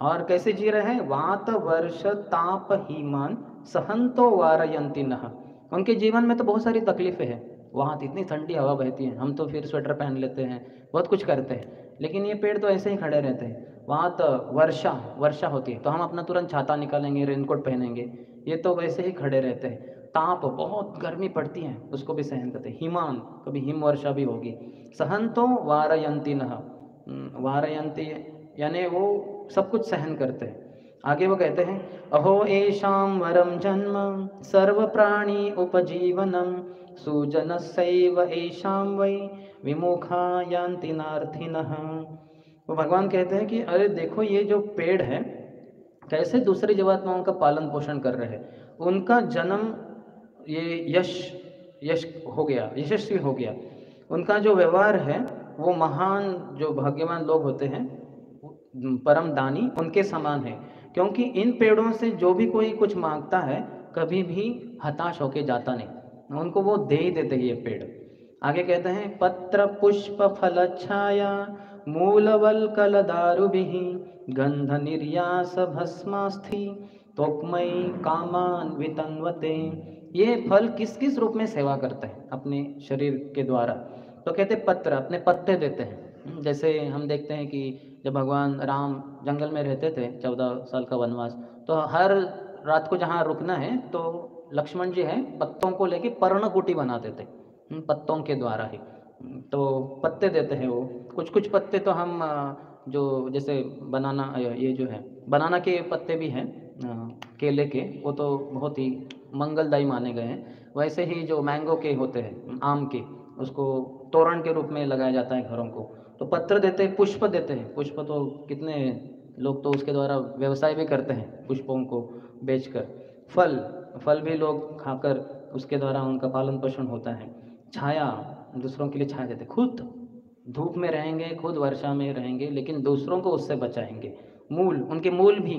और कैसे जी रहे हैं? वात वर्ष ताप हिमान सहंतो वारयंती नः, उनके जीवन में तो बहुत सारी तकलीफें हैं, वहाँ तो इतनी ठंडी हवा बहती है, हम तो फिर स्वेटर पहन लेते हैं, बहुत कुछ करते हैं, लेकिन ये पेड़ तो ऐसे ही खड़े रहते हैं। वहाँ तो वर्षा वर्षा होती है तो हम अपना तुरंत छाता निकालेंगे, रेनकोट पहनेंगे, ये तो वैसे ही खड़े रहते हैं। ताप, बहुत गर्मी पड़ती है, उसको भी सहन करते हैं। हिमान, कभी हिम वर्षा भी होगी। सहंतो वारयंती नः, वारयंती यानी वो सब कुछ सहन करते हैं। आगे वो कहते हैं, अहो एषां वरम जन्म सर्व प्राणी उपजीवनम सुजनस्यैव एषां वै विमुखा यान्ति नार्थिनः। वो भगवान कहते हैं कि अरे देखो ये जो पेड़ है कैसे दूसरी जीवात्माओं का पालन पोषण कर रहे हैं, उनका जन्म ये यश हो गया, यशस्वी हो गया, उनका जो व्यवहार है वो महान जो भाग्यवान लोग होते हैं, परम दानी, उनके समान है। क्योंकि इन पेड़ों से जो भी कोई कुछ मांगता है कभी भी हताश होके जाता नहीं, उनको वो दे ही देते हैं ये पेड़। आगे कहते हैं, पत्र पुष्प फल छाया मूलवल्कल दारुभिः गंध निर्यास भस्मास्थि तोक्मयी कामान वितन्वते। ये फल किस किस रूप में सेवा करते हैं अपने शरीर के द्वारा? तो कहते पत्र, अपने पत्ते देते हैं। जैसे हम देखते हैं कि जब भगवान राम जंगल में रहते थे 14 साल का वनवास, तो हर रात को जहाँ रुकना है तो लक्ष्मण जी हैं पत्तों को लेके पर्णकुटी बनाते थे, पत्तों के द्वारा ही। तो पत्ते देते हैं वो, कुछ कुछ पत्ते तो हम जो जैसे बनाना, ये जो है बनाना के पत्ते भी हैं, केले के, वो तो बहुत ही मंगलदायी माने गए हैं। वैसे ही जो मैंगो के होते हैं, आम के, उसको तोरण के रूप में लगाया जाता है घरों को। तो पत्र देते हैं, पुष्प देते हैं, पुष्प तो कितने लोग तो उसके द्वारा व्यवसाय भी करते हैं पुष्पों को बेचकर। फल, फल भी लोग खाकर उसके द्वारा उनका पालन पोषण होता है। छाया, दूसरों के लिए छाया देते, खुद धूप में रहेंगे, खुद वर्षा में रहेंगे, लेकिन दूसरों को उससे बचाएंगे। मूल, उनके मूल भी,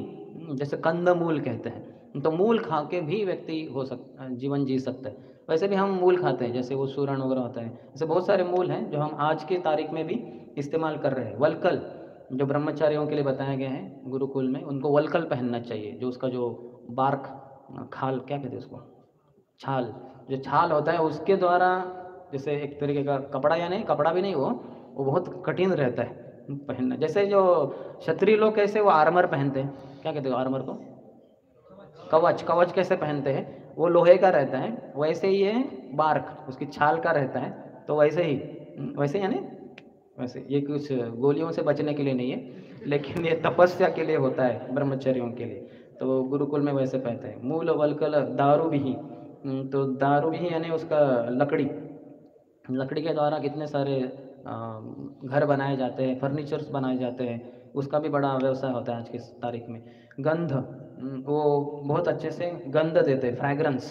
जैसे कंद मूल कहते हैं, तो मूल खा के भी व्यक्ति जीवन जी सकता है। वैसे भी हम मूल खाते हैं, जैसे वो सूरण वगैरह होता है, ऐसे बहुत सारे मूल हैं जो हम आज की तारीख में भी इस्तेमाल कर रहे हैं। वलकल, जो ब्रह्मचारियों के लिए बताया गया है गुरुकुल में, उनको वलकल पहनना चाहिए, जो उसका जो बार्क, खाल क्या कहते हैं उसको, छाल, जो छाल होता है उसके द्वारा, जैसे एक तरीके का कपड़ा, या नहीं कपड़ा भी नहीं, वो बहुत कठिन रहता है पहनना। जैसे जो क्षत्रिय लोग कैसे वो आर्मर पहनते हैं, क्या कहते हो आर्मर को, कवच, कवच कैसे पहनते हैं, वो लोहे का रहता है, वैसे ही ये बार्क उसकी छाल का रहता है। तो वैसे ही, वैसे यानी वैसे ये कुछ गोलियों से बचने के लिए नहीं है, लेकिन ये तपस्या के लिए होता है ब्रह्मचर्यों के लिए, तो गुरुकुल में वैसे पहनते हैं। मूल वलकल दारू भी, तो दारू भी यानी उसका लकड़ी, लकड़ी के द्वारा कितने सारे घर बनाए जाते हैं, फर्नीचर्स बनाए जाते हैं, उसका भी बड़ा व्यवसाय होता है आज की तारीख में। गंध, वो बहुत अच्छे से गंध देते हैं, फ्रैग्रेंस।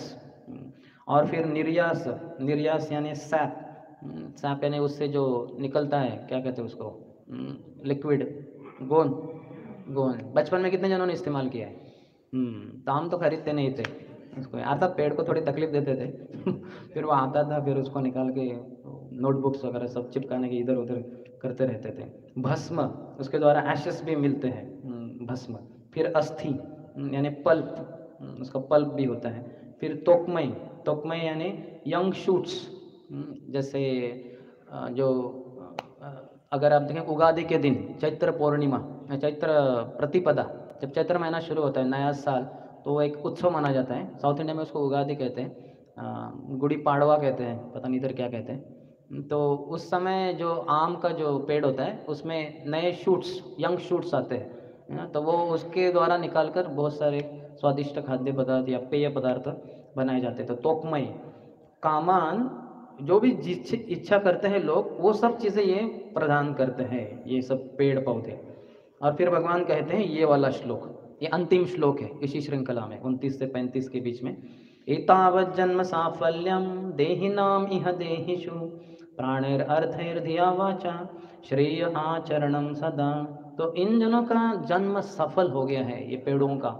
और फिर निर्यास, निर्यास यानी सैप, सैप यानी उससे जो निकलता है, क्या कहते हैं उसको, लिक्विड, गोंद, गोंद बचपन में कितने जनों ने इस्तेमाल किया है। तो हम तो खरीदते नहीं थे उसको, अर्थात पेड़ को थोड़ी तकलीफ देते थे फिर वो आता था, फिर उसको निकाल के नोटबुक्स वगैरह सब चिपकाने के इधर उधर करते रहते थे। भस्म, उसके द्वारा एशेस भी मिलते हैं, भस्म। फिर अस्थि यानी पल्प, उसका पल्प भी होता है। फिर तोकमई, तोकमई यानी यंग शूट्स, जैसे जो अगर आप देखें उगादि के दिन, चैत्र पूर्णिमा, चैत्र प्रतिपदा, जब चैत्र महीना शुरू होता है, नया साल, तो एक उत्सव माना जाता है। साउथ इंडिया में उसको उगादि कहते हैं, गुड़ी पाड़वा कहते हैं, पता नहीं इधर क्या कहते हैं। तो उस समय जो आम का जो पेड़ होता है उसमें नए शूट्स, यंग शूट्स आते हैं, तो वो उसके द्वारा निकाल कर बहुत सारे स्वादिष्ट खाद्य पदार्थ या पेय पदार्थ बनाए जाते हैं। तो तोकमई, कामान, जो भी जिस इच्छा करते हैं लोग, वो सब चीज़ें ये प्रदान करते हैं, ये सब पेड़ पौधे। और फिर भगवान कहते हैं ये वाला श्लोक, ये अंतिम श्लोक है इसी श्रृंखला में, 29 से 35 के बीच में। एतावत् जन्म साफल्यम देहिनाम इह देहिषु प्राणैरर्थैर्धिया वाचा श्रेय आचरणम सदा। तो इन जनों का जन्म सफल हो गया है, ये पेड़ों का,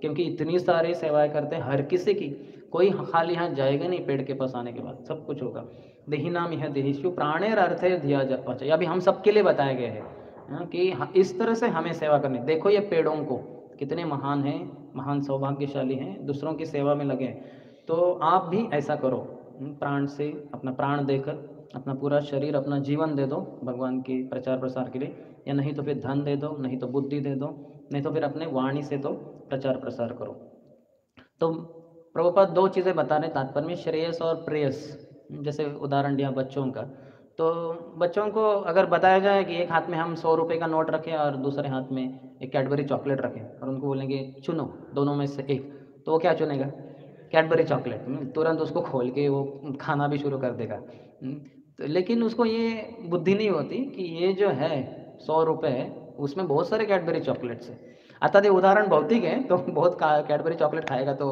क्योंकि इतनी सारी सेवाएं करते हैं हर किसी की, कोई खाली हाथ जाएगा नहीं पेड़ के पास आने के बाद, सब कुछ होगा। देहिनाम यह देहिषु प्राणेर अर्थे धिया जा, अभी हम सबके लिए बताया गया है कि इस तरह से हमें सेवा करनी। देखो ये पेड़ों को कितने महान हैं, महान सौभाग्यशाली हैं, दूसरों की सेवा में लगे हैं। तो आप भी ऐसा करो, प्राण से अपना प्राण देकर अपना पूरा शरीर अपना जीवन दे दो भगवान के प्रचार प्रसार के लिए, या नहीं तो फिर धन दे दो, नहीं तो बुद्धि दे दो, नहीं तो फिर अपने वाणी से तो प्रचार प्रसार करो। तो प्रभुपाद दो चीज़ें बता रहे तात्पर्य में, श्रेयस और प्रेयस। जैसे उदाहरण दिया बच्चों का, तो बच्चों को अगर बताया जाए कि एक हाथ में हम 100 रुपये का नोट रखें और दूसरे हाथ में एक कैडबरी चॉकलेट रखें और उनको बोलेंगे चुनो दोनों में से एक, तो वो क्या चुनेगा? Cadbury chocolate. तुरंत उसको खोल के वो खाना भी शुरू कर देगा। तो लेकिन उसको ये बुद्धि नहीं होती कि ये जो है 100 रुपये उसमें बहुत सारे कैडबरी चॉकलेट्स हैं। अर्थात ये उदाहरण भौतिक है, तो बहुत कैडबरी चॉकलेट खाएगा तो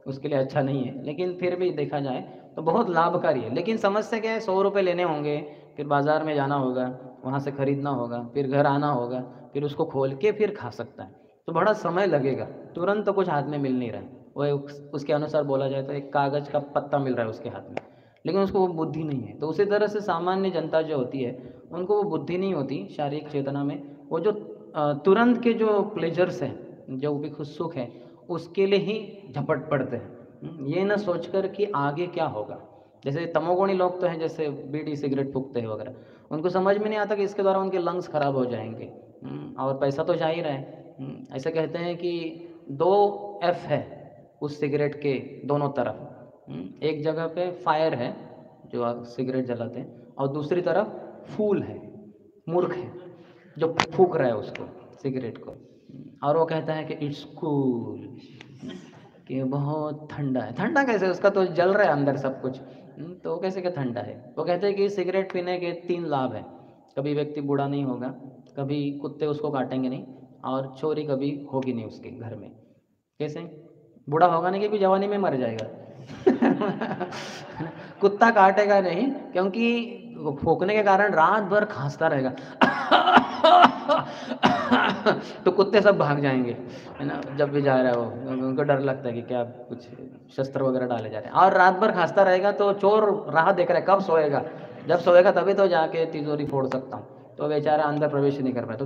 उसके लिए अच्छा नहीं है, लेकिन फिर भी देखा जाए तो बहुत लाभकारी है। लेकिन समस्या क्या है, 100 रुपये लेने होंगे, फिर बाज़ार में जाना होगा, वहाँ से ख़रीदना होगा, फिर घर आना होगा, फिर उसको खोल के फिर खा सकता है, तो बड़ा समय लगेगा। तुरंत तो कुछ हाथ में मिल नहीं रहा है। वो उसके अनुसार बोला जाए तो एक कागज़ का पत्ता मिल रहा है उसके हाथ में, लेकिन उसको वो बुद्धि नहीं है। तो उसी तरह से सामान्य जनता जो होती है उनको वो बुद्धि नहीं होती शारीरिक चेतना में, वो जो तुरंत के जो प्लेजर्स हैं, जो भी खुश सुख है, उसके लिए ही झपट पड़ते हैं, ये ना सोचकर कि आगे क्या होगा। जैसे तमोगुणी लोग तो हैं, जैसे बीड़ी सिगरेट फूकते हैं वगैरह, उनको समझ में नहीं आता कि इसके द्वारा उनके लंग्स खराब हो जाएंगे, और पैसा तो जा ही रहा है। ऐसे कहते हैं कि 2 F है उस सिगरेट के दोनों तरफ। एक जगह पे फायर है जो सिगरेट जलाते हैं, और दूसरी तरफ फूल है, मूर्ख है जो फूक रहा है उसको, सिगरेट को। और वो कहता है कि इट्स कूल, कि बहुत ठंडा है। ठंडा कैसे, उसका तो जल रहा है अंदर सब कुछ। तो वो कैसे क्या ठंडा है? वो कहते हैं कि सिगरेट पीने के 3 लाभ हैं। कभी व्यक्ति बूढ़ा नहीं होगा, कभी कुत्ते उसको काटेंगे नहीं, और चोरी कभी होगी नहीं उसके घर में। कैसे? बूढ़ा होगा नहीं, कि जवानी में मर जाएगा। कुत्ता काटेगा नहीं, क्योंकि वो फूकने के कारण रात भर खांसता रहेगा। तो कुत्ते सब भाग जाएंगे, है ना, जब भी जा रहा है वो, उनको डर लगता है कि क्या कुछ शस्त्र वगैरह डाले जा रहे हैं। और रात भर खांसता रहेगा तो चोर राह देख रहा है कब सोएगा, जब सोएगा तभी तो जाके तिजोरी फोड़ सकता हूँ। तो बेचारा अंदर प्रवेश नहीं कर पाया, तो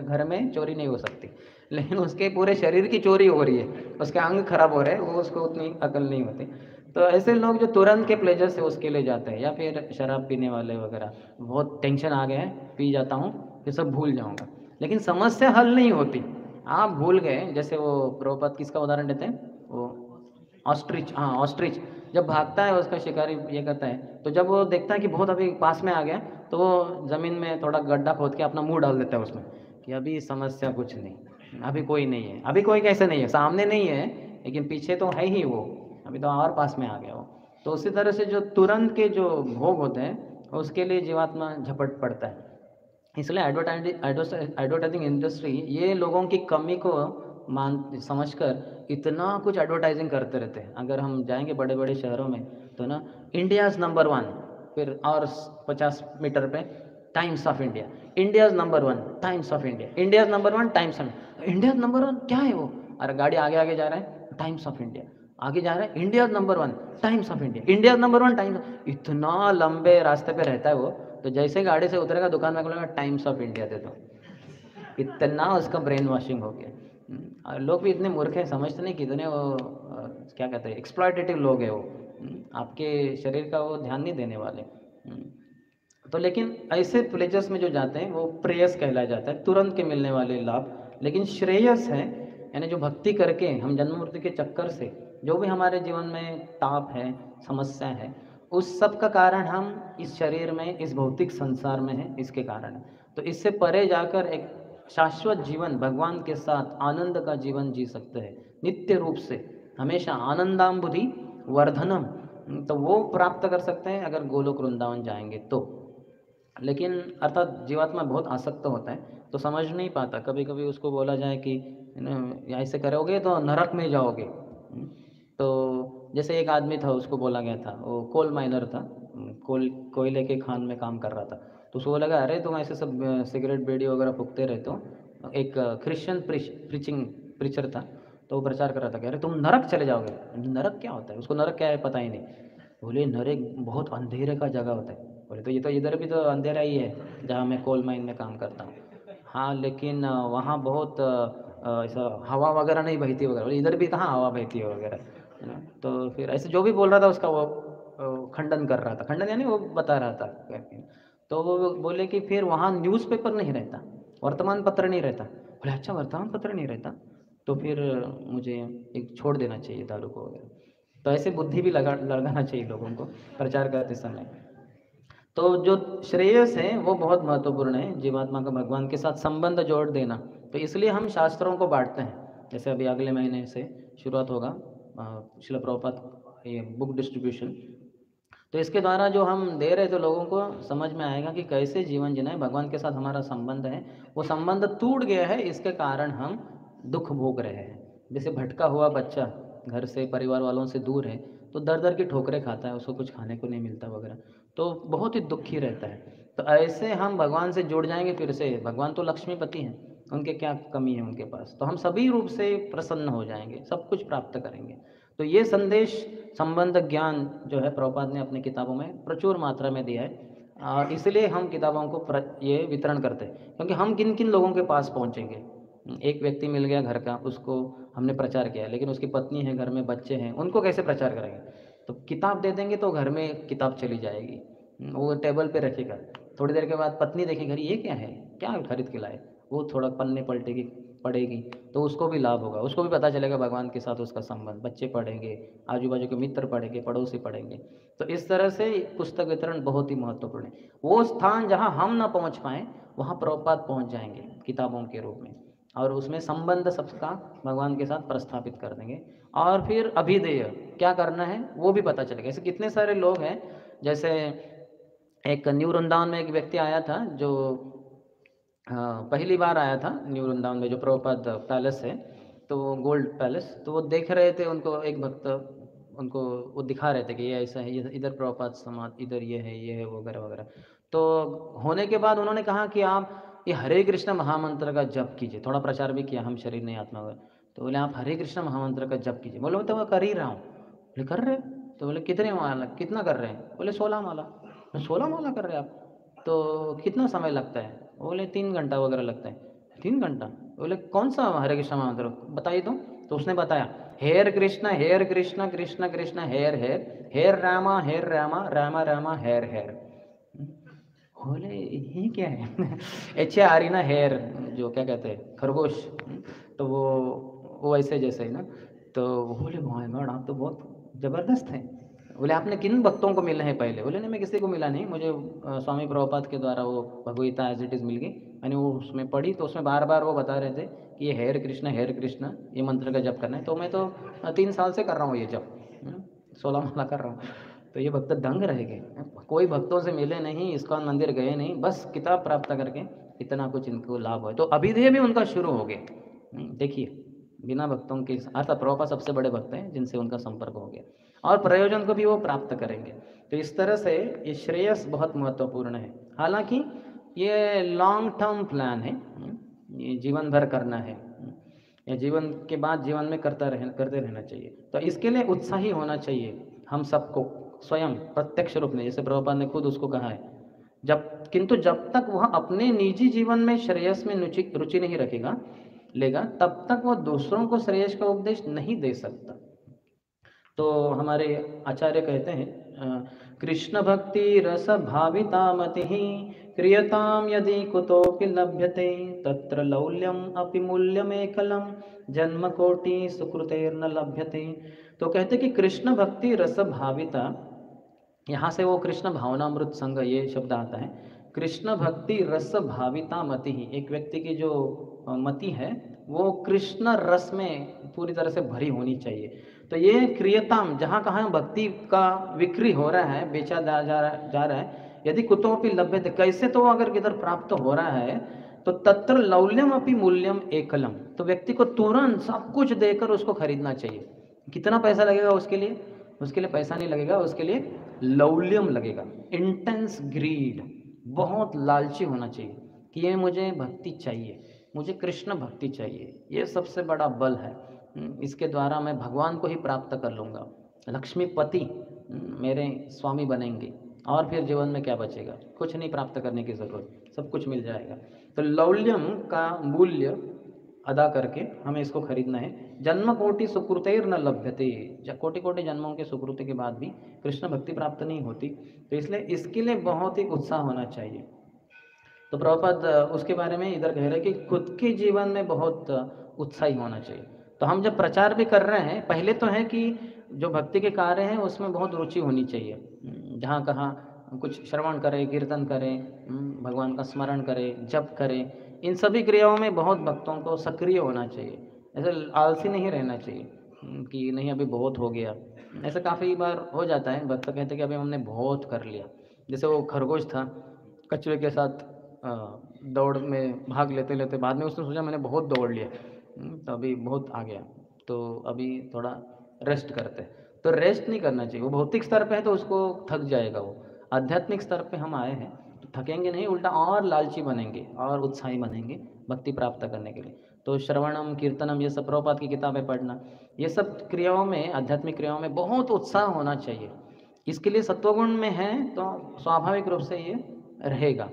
घर में चोरी नहीं हो सकती, लेकिन उसके पूरे शरीर की चोरी हो रही है, उसके अंग खराब हो रहे हैं, वो उसको उतनी अकल नहीं होती। तो ऐसे लोग जो तुरंत के प्लेजर से उसके लिए जाते हैं, या फिर शराब पीने वाले वगैरह, बहुत टेंशन आ गया है, पी जाता हूँ, ये सब भूल जाऊँगा, लेकिन समस्या हल नहीं होती। आप भूल गए, जैसे वो प्रभुपाद किसका उदाहरण देते हैं, वो ऑस्ट्रिच। हाँ, ऑस्ट्रिच जब भागता है उसका शिकारी ये करता है, तो जब वो देखता है कि बहुत अभी पास में आ गया, तो वो ज़मीन में थोड़ा गड्ढा खोद के अपना मुंह डाल देता है उसमें, कि अभी समस्या कुछ नहीं, अभी कोई नहीं है। अभी कोई कैसे नहीं है, सामने नहीं है, लेकिन पीछे तो है ही वो, अभी तो और पास में आ गया वो। तो उसी तरह से जो तुरंत के जो भोग होते हैं उसके लिए जीवात्मा झपट पड़ता है। इसलिए एडवर्टाइजिंग इंडस्ट्री ये लोगों की कमी को मान समझकर इतना कुछ एडवर्टाइजिंग करते रहते हैं। अगर हम जाएंगे बड़े बड़े शहरों में तो ना, इंडियाज़ नंबर 1, फिर और 50 मीटर पे times of India, India's number 1 times of India, India's number 1 times of India's number 1 क्या है वो? अरे गाड़ी आगे आगे जा रहा है, टाइम्स ऑफ इंडिया आगे जा रहा है, India's number 1 times of India, India's number 1 times. इतना लंबे रास्ते पे रहता है वो, तो जैसे गाड़ी से उतरेगा दुकान में बोलेगा टाइम्स ऑफ इंडिया दे दो। इतना उसका ब्रेन वॉशिंग हो गया। और लोग भी इतने मूर्ख हैं, समझते नहीं कितने वो क्या कहते हैं, एक्सप्लॉयटेटिव लोग हैं वो। आपके शरीर का वो ध्यान नहीं देने वाले। तो लेकिन ऐसे प्लेजर्स में जो जाते हैं वो प्रेयस कहलाया जाता है, तुरंत के मिलने वाले लाभ। लेकिन श्रेयस है, यानी जो भक्ति करके हम जन्म मृत्यु के चक्कर से जो भी हमारे जीवन में ताप है, समस्या है, उस सब का कारण हम इस शरीर में, इस भौतिक संसार में हैं, इसके कारण है। तो इससे परे जाकर एक शाश्वत जीवन भगवान के साथ आनंद का जीवन जी सकते हैं, नित्य रूप से हमेशा आनंदाम्बुधि वर्धनम, तो वो प्राप्त कर सकते हैं अगर गोलोक वृंदावन जाएंगे तो। लेकिन अर्थात जीवात्मा बहुत आसक्त होता है, तो समझ नहीं पाता। कभी कभी उसको बोला जाए कि ऐसे करोगे तो नरक में जाओगे। तो जैसे एक आदमी था, उसको बोला गया था, वो कोल माइनर था, कोयले के खान में काम कर रहा था। तो उसको लगा, अरे तुम ऐसे सब सिगरेट बीड़ी वगैरह फूकते रहते हो। एक क्रिश्चियन प्रीचिंग प्रीचर था, तो वो प्रचार कर रहा था, कह रहे तुम नरक चले जाओगे। नरक क्या होता है, उसको नरक क्या है पता ही नहीं। बोले नरक बहुत अंधेरे का जगह होता है। बोले तो ये तो इधर भी तो अंधेरा ही है जहाँ मैं कोल माइन में काम करता हूँ। हाँ लेकिन वहाँ बहुत ऐसा हवा वगैरह नहीं बहती वगैरह। बोले इधर भी कहाँ हवा बहती है वगैरह, है ना। तो फिर ऐसे जो भी बोल रहा था उसका वो खंडन कर रहा था, खंडन यानी वो बता रहा था। तो वो बोले कि फिर वहाँ न्यूज़पेपर नहीं रहता, वर्तमान पत्र नहीं रहता। बोले अच्छा वर्तमान पत्र नहीं रहता, तो फिर मुझे एक छोड़ देना चाहिए दारू को वगैरह। तो ऐसे बुद्धि भी लगाना चाहिए लोगों को प्रचार करते समय। तो जो श्रेयस है वो बहुत महत्वपूर्ण है, जीवात्मा का भगवान के साथ संबंध जोड़ देना। तो इसलिए हम शास्त्रों को बांटते हैं। जैसे अभी अगले महीने से शुरुआत होगा श्रील प्रभुपाद ये बुक डिस्ट्रीब्यूशन। तो इसके द्वारा जो हम दे रहे थे लोगों को समझ में आएगा कि कैसे जीवन जीना है, भगवान के साथ हमारा संबंध है, वो संबंध टूट गया है, इसके कारण हम दुख भोग रहे हैं। जैसे भटका हुआ बच्चा घर से परिवार वालों से दूर है तो दर दर की ठोकरें खाता है, उसको कुछ खाने को नहीं मिलता वगैरह, तो बहुत ही दुखी रहता है। तो ऐसे हम भगवान से जुड़ जाएंगे फिर से। भगवान तो लक्ष्मीपति हैं, उनके क्या कमी है उनके पास, तो हम सभी रूप से प्रसन्न हो जाएंगे, सब कुछ प्राप्त करेंगे। तो ये संदेश संबंध ज्ञान जो है प्रभुपाद ने अपनी किताबों में प्रचुर मात्रा में दिया है, और इसलिए हम किताबों को ये वितरण करते हैं, क्योंकि हम किन किन लोगों के पास पहुंचेंगे। एक व्यक्ति मिल गया घर का, उसको हमने प्रचार किया, लेकिन उसकी पत्नी है, घर में बच्चे हैं, उनको कैसे प्रचार करेंगे। तो किताब दे देंगे तो घर में किताब चली जाएगी, वो टेबल पे रखेगा, थोड़ी देर के बाद पत्नी देखेगी अरे ये क्या है, क्या खरीद के लाए, वो थोड़ा पन्ने पलटेगी पढ़ेगी, तो उसको भी लाभ होगा, उसको भी पता चलेगा भगवान के साथ उसका संबंध। बच्चे पढ़ेंगे, आजू बाजू के मित्र पढ़ेंगे, पड़ोसी पढ़ेंगे। तो इस तरह से पुस्तक वितरण बहुत ही महत्वपूर्ण है। वो स्थान जहाँ हम ना पहुँच पाएँ वहाँ प्रभुपाद पहुँच जाएंगे किताबों के रूप में, और उसमें संबंध सबका भगवान के साथ प्रस्थापित कर देंगे। और फिर अभिधेय क्या करना है वो भी पता चलेगा। ऐसे कितने सारे लोग हैं, जैसे एक न्यू वृंदावन में एक व्यक्ति आया था जो पहली बार आया था न्यू वृंदावन में, जो प्रभुपाद पैलेस है, तो गोल्ड पैलेस, तो वो देख रहे थे उनको, एक भक्त उनको वो दिखा रहे थे कि ये ऐसा है, ये इधर प्रभुपाद समाज, इधर ये है वगैरह वगैरह। तो होने के बाद उन्होंने कहा कि आप ये हरे कृष्ण महामंत्र का जप कीजिए। थोड़ा प्रचार भी किया, हम शरीर नहीं आत्मा हुए। तो बोले आप हरे कृष्ण महामंत्र का जप कीजिए। बोले तो मैं कर ही रहा हूँ। बोले कर रहे? तो बोले कितने माला, कितना कर रहे हैं? बोले 16 माला। 16 माला कर रहे हैं आप? तो कितना समय लगता है? बोले 3 घंटा वगैरह लगता है। 3 घंटा? बोले कौन सा हरे कृष्ण महामंत्र बताइए तो उसने बताया, हेर कृष्ण कृष्ण कृष्ण हेर हेर, हेर रामा रामा रामा हेर हेर। बोले ये क्या है? एच ए आर ई ना हेर, जो क्या कहते हैं खरगोश, तो वो ऐसे जैसे ही ना। तो बोले माय गॉड आप तो बहुत ज़बरदस्त हैं। बोले आपने किन भक्तों को मिले हैं पहले? बोले नहीं मैं किसी को मिला नहीं, मुझे स्वामी प्रभुपाद के द्वारा वो भगवगीता एज इट इज़ मिल गई, मैंने वो उसमें पढ़ी, तो उसमें बार बार वो बता रहे थे कि ये हेर कृष्ण ये मंत्र का जप करना है। तो मैं तो 3 साल से कर रहा हूँ ये जप, 16 माला कर रहा हूँ। तो ये भक्त दंग रह गए, कोई भक्तों से मिले नहीं, इस्कॉन मंदिर गए नहीं, बस किताब प्राप्त करके इतना कुछ इनको लाभ हो। तो अभिधेय भी उनका शुरू हो गया। देखिए बिना भक्तों के, अर्थात प्रभुपाद सबसे बड़े भक्त हैं जिनसे उनका संपर्क हो गया, और प्रयोजन को भी वो प्राप्त करेंगे। तो इस तरह से ये श्रेयस बहुत महत्वपूर्ण है। हालांकि ये लॉन्ग टर्म प्लान है, ये जीवन भर करना है, या जीवन के बाद जीवन में करते रहना चाहिए। तो इसके लिए उत्साही होना चाहिए हम सबको, स्वयं प्रत्यक्ष रूप में, जैसे प्रभुपाद ने खुद उसको कहा है। किंतु जब तक वह अपने निजी जीवन में श्रेयस में रुचि नहीं रखेगा लेगा, तब तक वह दूसरों को श्रेयस का उपदेश नहीं दे सकता। तो हमारे आचार्य कहते हैं कृष्ण भक्ति रस भाविता मति क्रियताम यदि कुतोपि लभ्यते तत्र लौल्यम अपि मूल्यमेकलम जन्म कोटि सुकृतेर्न लभ्यते। तो कहते कि कृष्ण भक्ति रस भाविता, यहाँ से वो कृष्ण भावनामृत संघ ये शब्द आता है। कृष्ण भक्ति रस भाविता मति ही, एक व्यक्ति की जो मति है वो कृष्ण रस में पूरी तरह से भरी होनी चाहिए। तो ये क्रियताम, जहाँ कहाँ भक्ति का विक्री हो रहा है, बेचा जा रहा है, यदि कुतोपि लभ्यते, कैसे तो अगर किधर प्राप्त हो रहा है, तो तत्र लौल्यम अपि मूल्यम एकलम, तो व्यक्ति को तुरंत सब कुछ देकर उसको खरीदना चाहिए। कितना पैसा लगेगा उसके लिए? उसके लिए पैसा नहीं लगेगा, उसके लिए लौल्यम लगेगा, इंटेंस ग्रीड, बहुत लालची होना चाहिए कि ये मुझे भक्ति चाहिए, मुझे कृष्ण भक्ति चाहिए। ये सबसे बड़ा बल है। इसके द्वारा मैं भगवान को ही प्राप्त कर लूँगा, लक्ष्मीपति मेरे स्वामी बनेंगे, और फिर जीवन में क्या बचेगा? कुछ नहीं प्राप्त करने की ज़रूरत, सब कुछ मिल जाएगा। तो लौल्यम का मूल्य अदा करके हमें इसको खरीदना है। जन्म कोटि सुकृतेर न लभ्यते, कोटि कोटि जन्मों के सुकृति के बाद भी कृष्ण भक्ति प्राप्त नहीं होती, तो इसलिए इसके लिए बहुत ही उत्साह होना चाहिए। तो प्रभुपाद उसके बारे में इधर कह रहे हैं कि खुद के जीवन में बहुत उत्साही होना चाहिए। तो हम जब प्रचार भी कर रहे हैं, पहले तो है कि जो भक्ति के कार्य हैं उसमें बहुत रुचि होनी चाहिए। जहाँ कहाँ कुछ श्रवण करें, कीर्तन करें, भगवान का स्मरण करें, जप करें, इन सभी क्रियाओं में बहुत भक्तों को सक्रिय होना चाहिए। ऐसे आलसी नहीं रहना चाहिए कि नहीं अभी बहुत हो गया। ऐसा काफ़ी बार हो जाता है, भक्त कहते हैं कि अभी हमने बहुत कर लिया। जैसे वो खरगोश था, कछुए के साथ दौड़ में भाग लेते लेते बाद में उसने सोचा मैंने बहुत दौड़ लिया, तो अभी बहुत आ गया, तो अभी थोड़ा रेस्ट करते। तो रेस्ट नहीं करना चाहिए। वो भौतिक स्तर पे है तो उसको थक जाएगा। वो आध्यात्मिक स्तर पे हम आए हैं तो थकेंगे नहीं, उल्टा और लालची बनेंगे और उत्साही बनेंगे भक्ति प्राप्त करने के लिए। तो श्रवणम कीर्तनम ये सब प्रभुपाद की किताबें पढ़ना, ये सब क्रियाओं में, आध्यात्मिक क्रियाओं में बहुत उत्साह होना चाहिए। इसके लिए सत्वगुण में है तो स्वाभाविक रूप से ये रहेगा,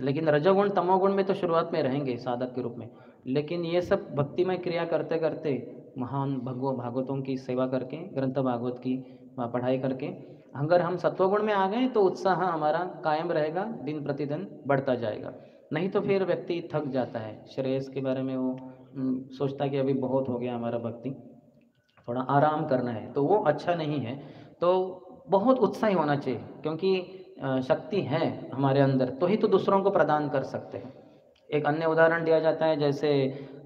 लेकिन रजोगुण तमोगुण में तो शुरुआत में रहेंगे साधक के रूप में। लेकिन ये सब भक्तिमय क्रिया करते करते, महान भागवतों की सेवा करके, ग्रंथ भागवत की पढ़ाई करके, अगर हम सत्वगुण में आ गए तो उत्साह हमारा कायम रहेगा, दिन प्रतिदिन बढ़ता जाएगा। नहीं तो फिर व्यक्ति थक जाता है। श्रेयस के बारे में वो सोचता है कि अभी बहुत हो गया हमारा भक्ति, थोड़ा आराम करना है, तो वो अच्छा नहीं है। तो बहुत उत्साही होना चाहिए, क्योंकि शक्ति है हमारे अंदर तो ही तो दूसरों को प्रदान कर सकते हैं। एक अन्य उदाहरण दिया जाता है, जैसे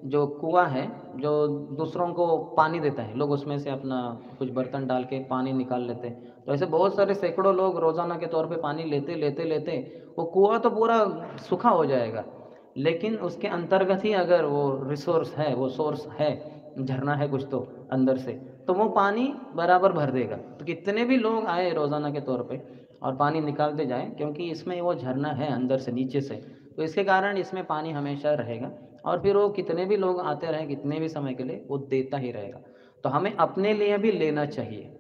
जो कुआं है जो दूसरों को पानी देता है, लोग उसमें से अपना कुछ बर्तन डाल के पानी निकाल लेते हैं। तो ऐसे बहुत सारे सैकड़ों लोग रोज़ाना के तौर पे पानी लेते लेते लेते वो कुआं तो पूरा सूखा हो जाएगा, लेकिन उसके अंतर्गत ही अगर वो रिसोर्स है, वो सोर्स है, झरना है कुछ तो अंदर से, तो वो पानी बराबर भर देगा। तो कितने भी लोग आए रोज़ाना के तौर पे और पानी निकालते जाएं, क्योंकि इसमें वो झरना है अंदर से नीचे से, तो इसके कारण इसमें पानी हमेशा रहेगा। और फिर वो कितने भी लोग आते रहें, कितने भी समय के लिए, वो देता ही रहेगा। तो हमें अपने लिए भी लेना चाहिए।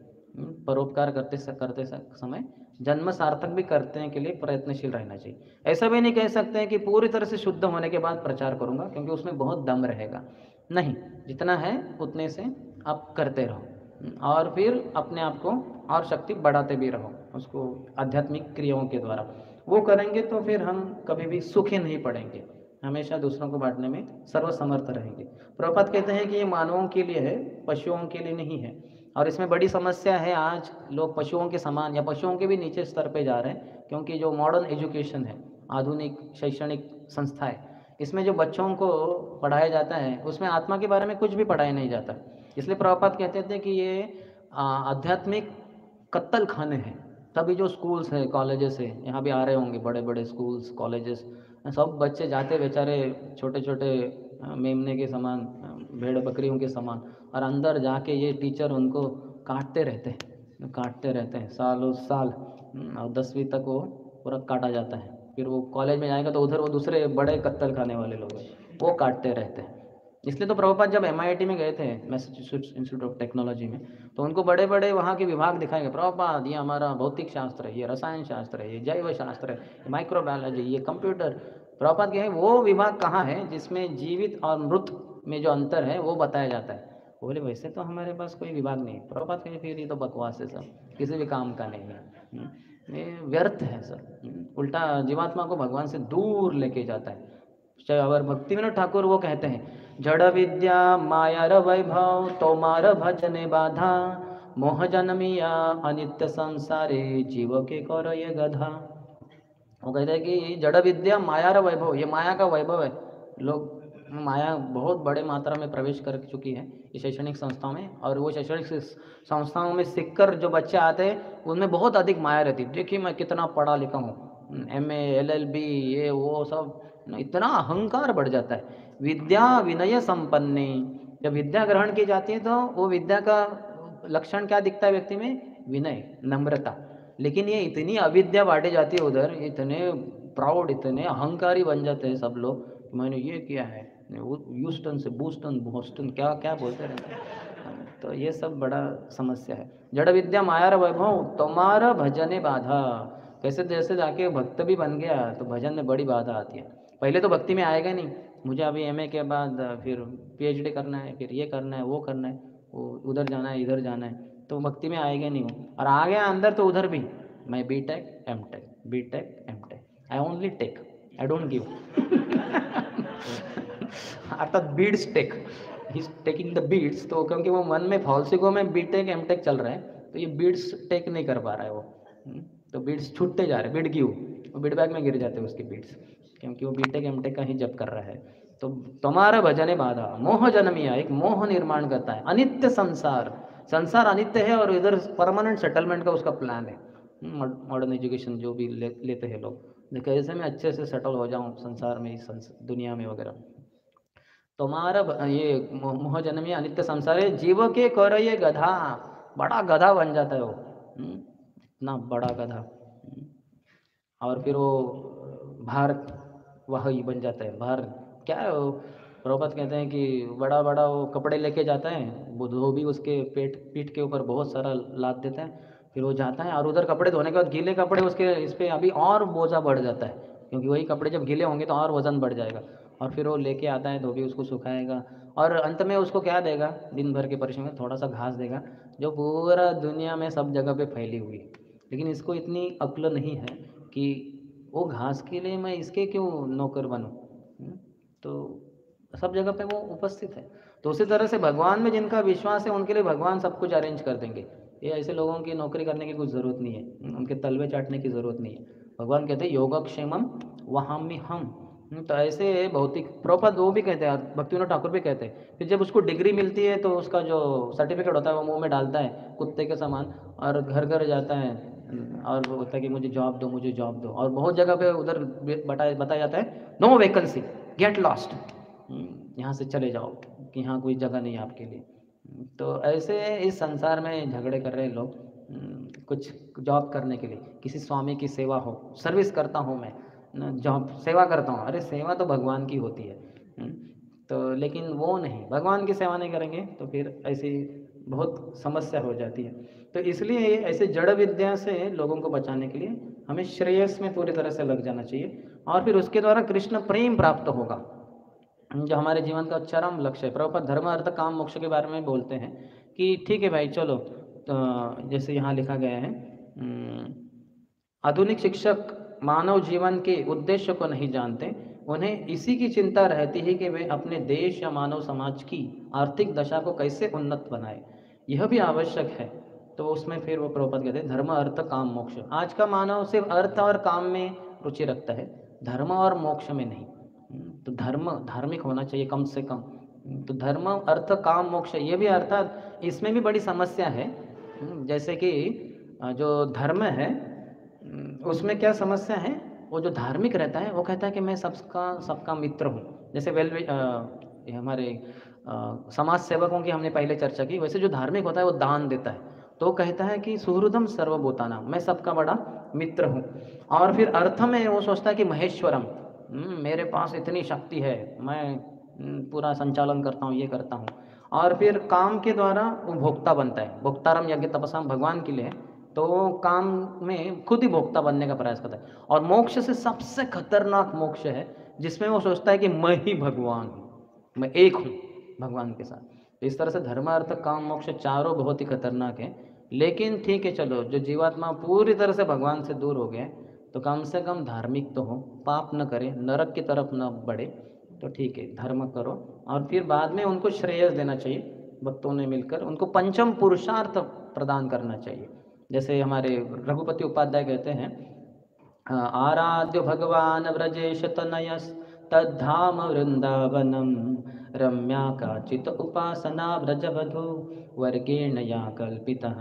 परोपकार करते समय जन्म सार्थक भी करने के लिए प्रयत्नशील रहना चाहिए। ऐसा भी नहीं कह सकते हैं कि पूरी तरह से शुद्ध होने के बाद प्रचार करूँगा, क्योंकि उसमें बहुत दम रहेगा। नहीं, जितना है उतने से आप करते रहो और फिर अपने आप को और शक्ति बढ़ाते भी रहो उसको आध्यात्मिक क्रियाओं के द्वारा। वो करेंगे तो फिर हम कभी भी सूखे नहीं पड़ेंगे, हमेशा दूसरों को बांटने में सर्वसमर्थ रहेंगे। प्रभुपाद कहते हैं कि ये मानवों के लिए है, पशुओं के लिए नहीं है। और इसमें बड़ी समस्या है, आज लोग पशुओं के समान या पशुओं के भी नीचे स्तर पे जा रहे हैं, क्योंकि जो मॉडर्न एजुकेशन है, आधुनिक शैक्षणिक संस्थाएं, इसमें जो बच्चों को पढ़ाया जाता है उसमें आत्मा के बारे में कुछ भी पढ़ाया नहीं जाता। इसलिए प्रभुपाद कहते थे कि ये आध्यात्मिक कत्तल खाने हैं। तभी जो स्कूल्स है, कॉलेजेस है, यहाँ भी आ रहे होंगे बड़े बड़े स्कूल्स कॉलेजेस, सब बच्चे जाते बेचारे छोटे छोटे मेमने के समान, भेड़ बकरियों के समान, और अंदर जाके ये टीचर उनको काटते रहते हैं सालों साल, और 10वीं तक वो पूरा काटा जाता है। फिर वो कॉलेज में जाएगा तो उधर वो दूसरे बड़े कत्तल खाने वाले लोग हैं, वो काटते रहते हैं। इसलिए तो प्रभुपाद जब MIT में गए थे, मैसाचुसेट्स इंस्टीट्यूट ऑफ टेक्नोलॉजी में, तो उनको बड़े बड़े वहाँ के विभाग दिखाएंगे। प्रभुपाद ये हमारा भौतिक शास्त्र है, ये रसायन शास्त्र है, ये जैव शास्त्र है, माइक्रोबायोलॉजी, ये कंप्यूटर। प्रभुपाद कहें वो विभाग कहाँ है जिसमें जीवित और मृत में जो अंतर है वो बताया जाता है। बोले वैसे तो हमारे पास कोई विभाग नहीं। प्रभुपाद कहें फिर ये तो बकवास है, सब किसी भी काम का नहीं है, ये व्यर्थ है सब, उल्टा जीवात्मा को भगवान से दूर लेके जाता है। और भक्ति विनोद ठाकुर वो कहते हैं, जड़ विद्या मायार वैभव तोमार भजने बाधा, मोह जन्मिया अनित्य संसारे जीव के कर ये गधा। वो कहते हैं कि जड़ विद्या मायार वैभव, ये माया का वैभव है। लोग, माया बहुत बड़े मात्रा में प्रवेश कर चुकी है इस शैक्षणिक संस्थाओं में, और वो शैक्षणिक संस्थाओं में सीखकर जो बच्चे आते हैं उनमें बहुत अधिक माया रहती है। देखिए मैं कितना पढ़ा लिखा हूँ, MA LLB ये वो सब, इतना अहंकार बढ़ जाता है। विद्या विनय संपन्ने, जब विद्या ग्रहण की जाती है तो वो विद्या का लक्षण क्या दिखता है व्यक्ति में? विनय, नम्रता। लेकिन ये इतनी अविद्या बांटी जाती है उधर, इतने प्राउड, इतने अहंकारी बन जाते हैं सब लोग, मैंने ये किया है, वो ह्यूस्टन से बूस्टन बोस्टन क्या क्या बोलते रहते हैं। तो ये सब बड़ा समस्या है। जड़ विद्या मायार वैभव तुम्हारा भजने बाधा। कैसे जैसे जाके भक्त भी बन गया तो भजन में बड़ी बाधा आती है। पहले तो भक्ति में आएगा नहीं, मुझे अभी एमए के बाद फिर पीएचडी करना है, फिर ये करना है, वो करना है, वो उधर जाना है, इधर जाना है, तो भक्ति में आएगा नहीं वो। और आ गया अंदर तो उधर भी मैं BTech MTech, BTech MTech, I only take, I don't give. अर्थात beads take, he is taking the beads. तो क्योंकि वो मन में फॉल्सिको में बीटेक एमटेक चल रहा है, तो ये बीड्स टेक नहीं कर पा रहा है वो। तो बीड्स छूटते जा रहे, बीड गिव, वो बीड बैग में गिर जाते हैं उसके बीड्स, क्योंकि वो बीटेक एमटेक का ही जप कर रहा है। तो तुम्हारा भजन बाधा मोह जन्मिया, एक मोह निर्माण करता है। अनित्य संसार, संसार अनित्य है और इधर परमानेंट सेटलमेंट का उसका प्लान है। मॉडर्न एजुकेशन जो भी लेते हैं लोग, कैसे मैं अच्छे से सेटल हो जाऊं संसार में, इस दुनिया में वगैरह। तुम्हारा ये मोह जन्मी अनित्य संसार है, जीव के कर ये गधा, बड़ा गधा बन जाता है वो, इतना बड़ा गधा। और फिर वो भारत वही बन जाता है। भारत क्या है वो, प्रभुपाद कहते हैं कि बड़ा बड़ा वो कपड़े लेके जाता है, वो धोबी उसके पीठ के ऊपर बहुत सारा लाद देता है, फिर वो जाता है और उधर कपड़े धोने के बाद गीले कपड़े उसके इस पर अभी और बोझा बढ़ जाता है, क्योंकि वही कपड़े जब गीले होंगे तो और वजन बढ़ जाएगा। और फिर वो लेके आता है धोबी, उसको सुखाएगा और अंत में उसको क्या देगा, दिन भर के परिश्रम में थोड़ा सा घास देगा, जो पूरा दुनिया में सब जगह पे फैली हुई है। लेकिन इसको इतनी अक्ल नहीं है कि वो घास के लिए मैं इसके क्यों नौकर बनूं। तो सब जगह पे वो उपस्थित है। तो उसी तरह से भगवान में जिनका विश्वास है उनके लिए भगवान सब कुछ अरेंज कर देंगे। ये ऐसे लोगों की नौकरी करने की कुछ ज़रूरत नहीं है, उनके तलवे चाटने की ज़रूरत नहीं है। भगवान कहते हैं योगक्षेमम वहाम्य हम। तो ऐसे भौतिक प्रभुपाद वो भी कहते हैं, भक्तिविनोद ठाकुर भी कहते हैं, फिर जब उसको डिग्री मिलती है तो उसका जो सर्टिफिकेट होता है वो मुंह में डालता है कुत्ते के समान, और घर घर जाता है और वो होता है कि मुझे जॉब दो, मुझे जॉब दो। और बहुत जगह पे उधर बताया जाता है नो वैकेंसी, गेट लॉस्ट, यहाँ से चले जाओ कि यहाँ कोई जगह नहीं है आपके लिए। तो ऐसे इस संसार में झगड़े कर रहे लोग, कुछ जॉब करने के लिए, किसी स्वामी की सेवा हो, सर्विस करता हूँ मैं, जॉब सेवा करता हूँ, अरे सेवा तो भगवान की होती है। तो लेकिन वो नहीं, भगवान की सेवा नहीं करेंगे तो फिर ऐसी बहुत समस्या हो जाती है। तो इसलिए ऐसे जड़ विद्या से लोगों को बचाने के लिए हमें श्रेयस में पूरी तरह से लग जाना चाहिए, और फिर उसके द्वारा कृष्ण प्रेम प्राप्त होगा, जो हमारे जीवन का चरम लक्ष्य है। प्रभुपाद धर्म अर्थ काम मोक्ष के बारे में बोलते हैं कि ठीक है भाई चलो, तो जैसे यहाँ लिखा गया है, आधुनिक शिक्षक मानव जीवन के उद्देश्य को नहीं जानते, उन्हें इसी की चिंता रहती है कि वे अपने देश या मानव समाज की आर्थिक दशा को कैसे उन्नत बनाए, यह भी आवश्यक है। तो उसमें फिर वो प्रभुपाद कहते हैं धर्म अर्थ काम मोक्ष। आज का मानव सिर्फ अर्थ और काम में रुचि रखता है, धर्म और मोक्ष में नहीं। तो धर्म धार्मिक होना चाहिए कम से कम। तो धर्म अर्थ काम मोक्ष ये भी, अर्थात इसमें भी बड़ी समस्या है। जैसे कि जो धर्म है उसमें क्या समस्या है, वो जो धार्मिक रहता है वो कहता है कि मैं सबका सबका मित्र हूँ। जैसे हमारे समाज सेवकों की हमने पहले चर्चा की, वैसे जो धार्मिक होता है वो दान देता है, तो कहता है कि सुहृदम सर्वभूतानां, मैं सबका बड़ा मित्र हूँ। और फिर अर्थ में वो सोचता है कि महेश्वरम, मेरे पास इतनी शक्ति है, मैं पूरा संचालन करता हूँ, ये करता हूँ। और फिर काम के द्वारा वो भोक्ता बनता है, भोक्तारम यज्ञ तपसाम भगवान के लिए, तो वो काम में खुद ही भोक्ता बनने का प्रयास करता है। और मोक्ष से सबसे खतरनाक मोक्ष है जिसमें वो सोचता है कि मैं ही भगवान हूँ, मैं एक हूँ भगवान के साथ। तो इस तरह से धर्म अर्थ काम मोक्ष चारों बहुत ही खतरनाक है। लेकिन ठीक है चलो, जो जीवात्मा पूरी तरह से भगवान से दूर हो गए तो कम से कम धार्मिक तो हो, पाप न करे, नरक की तरफ न बढ़े, तो ठीक है धर्म करो। और फिर बाद में उनको श्रेयस देना चाहिए, भक्तों ने मिलकर उनको पंचम पुरुषार्थ प्रदान करना चाहिए। जैसे हमारे रघुपति उपाध्याय कहते हैं, आराध्य भगवान व्रजेश तनयस तद्धाम वृंदावनम, रम्या काचित उपासना व्रजवधु वर्गेण या कल्पितः,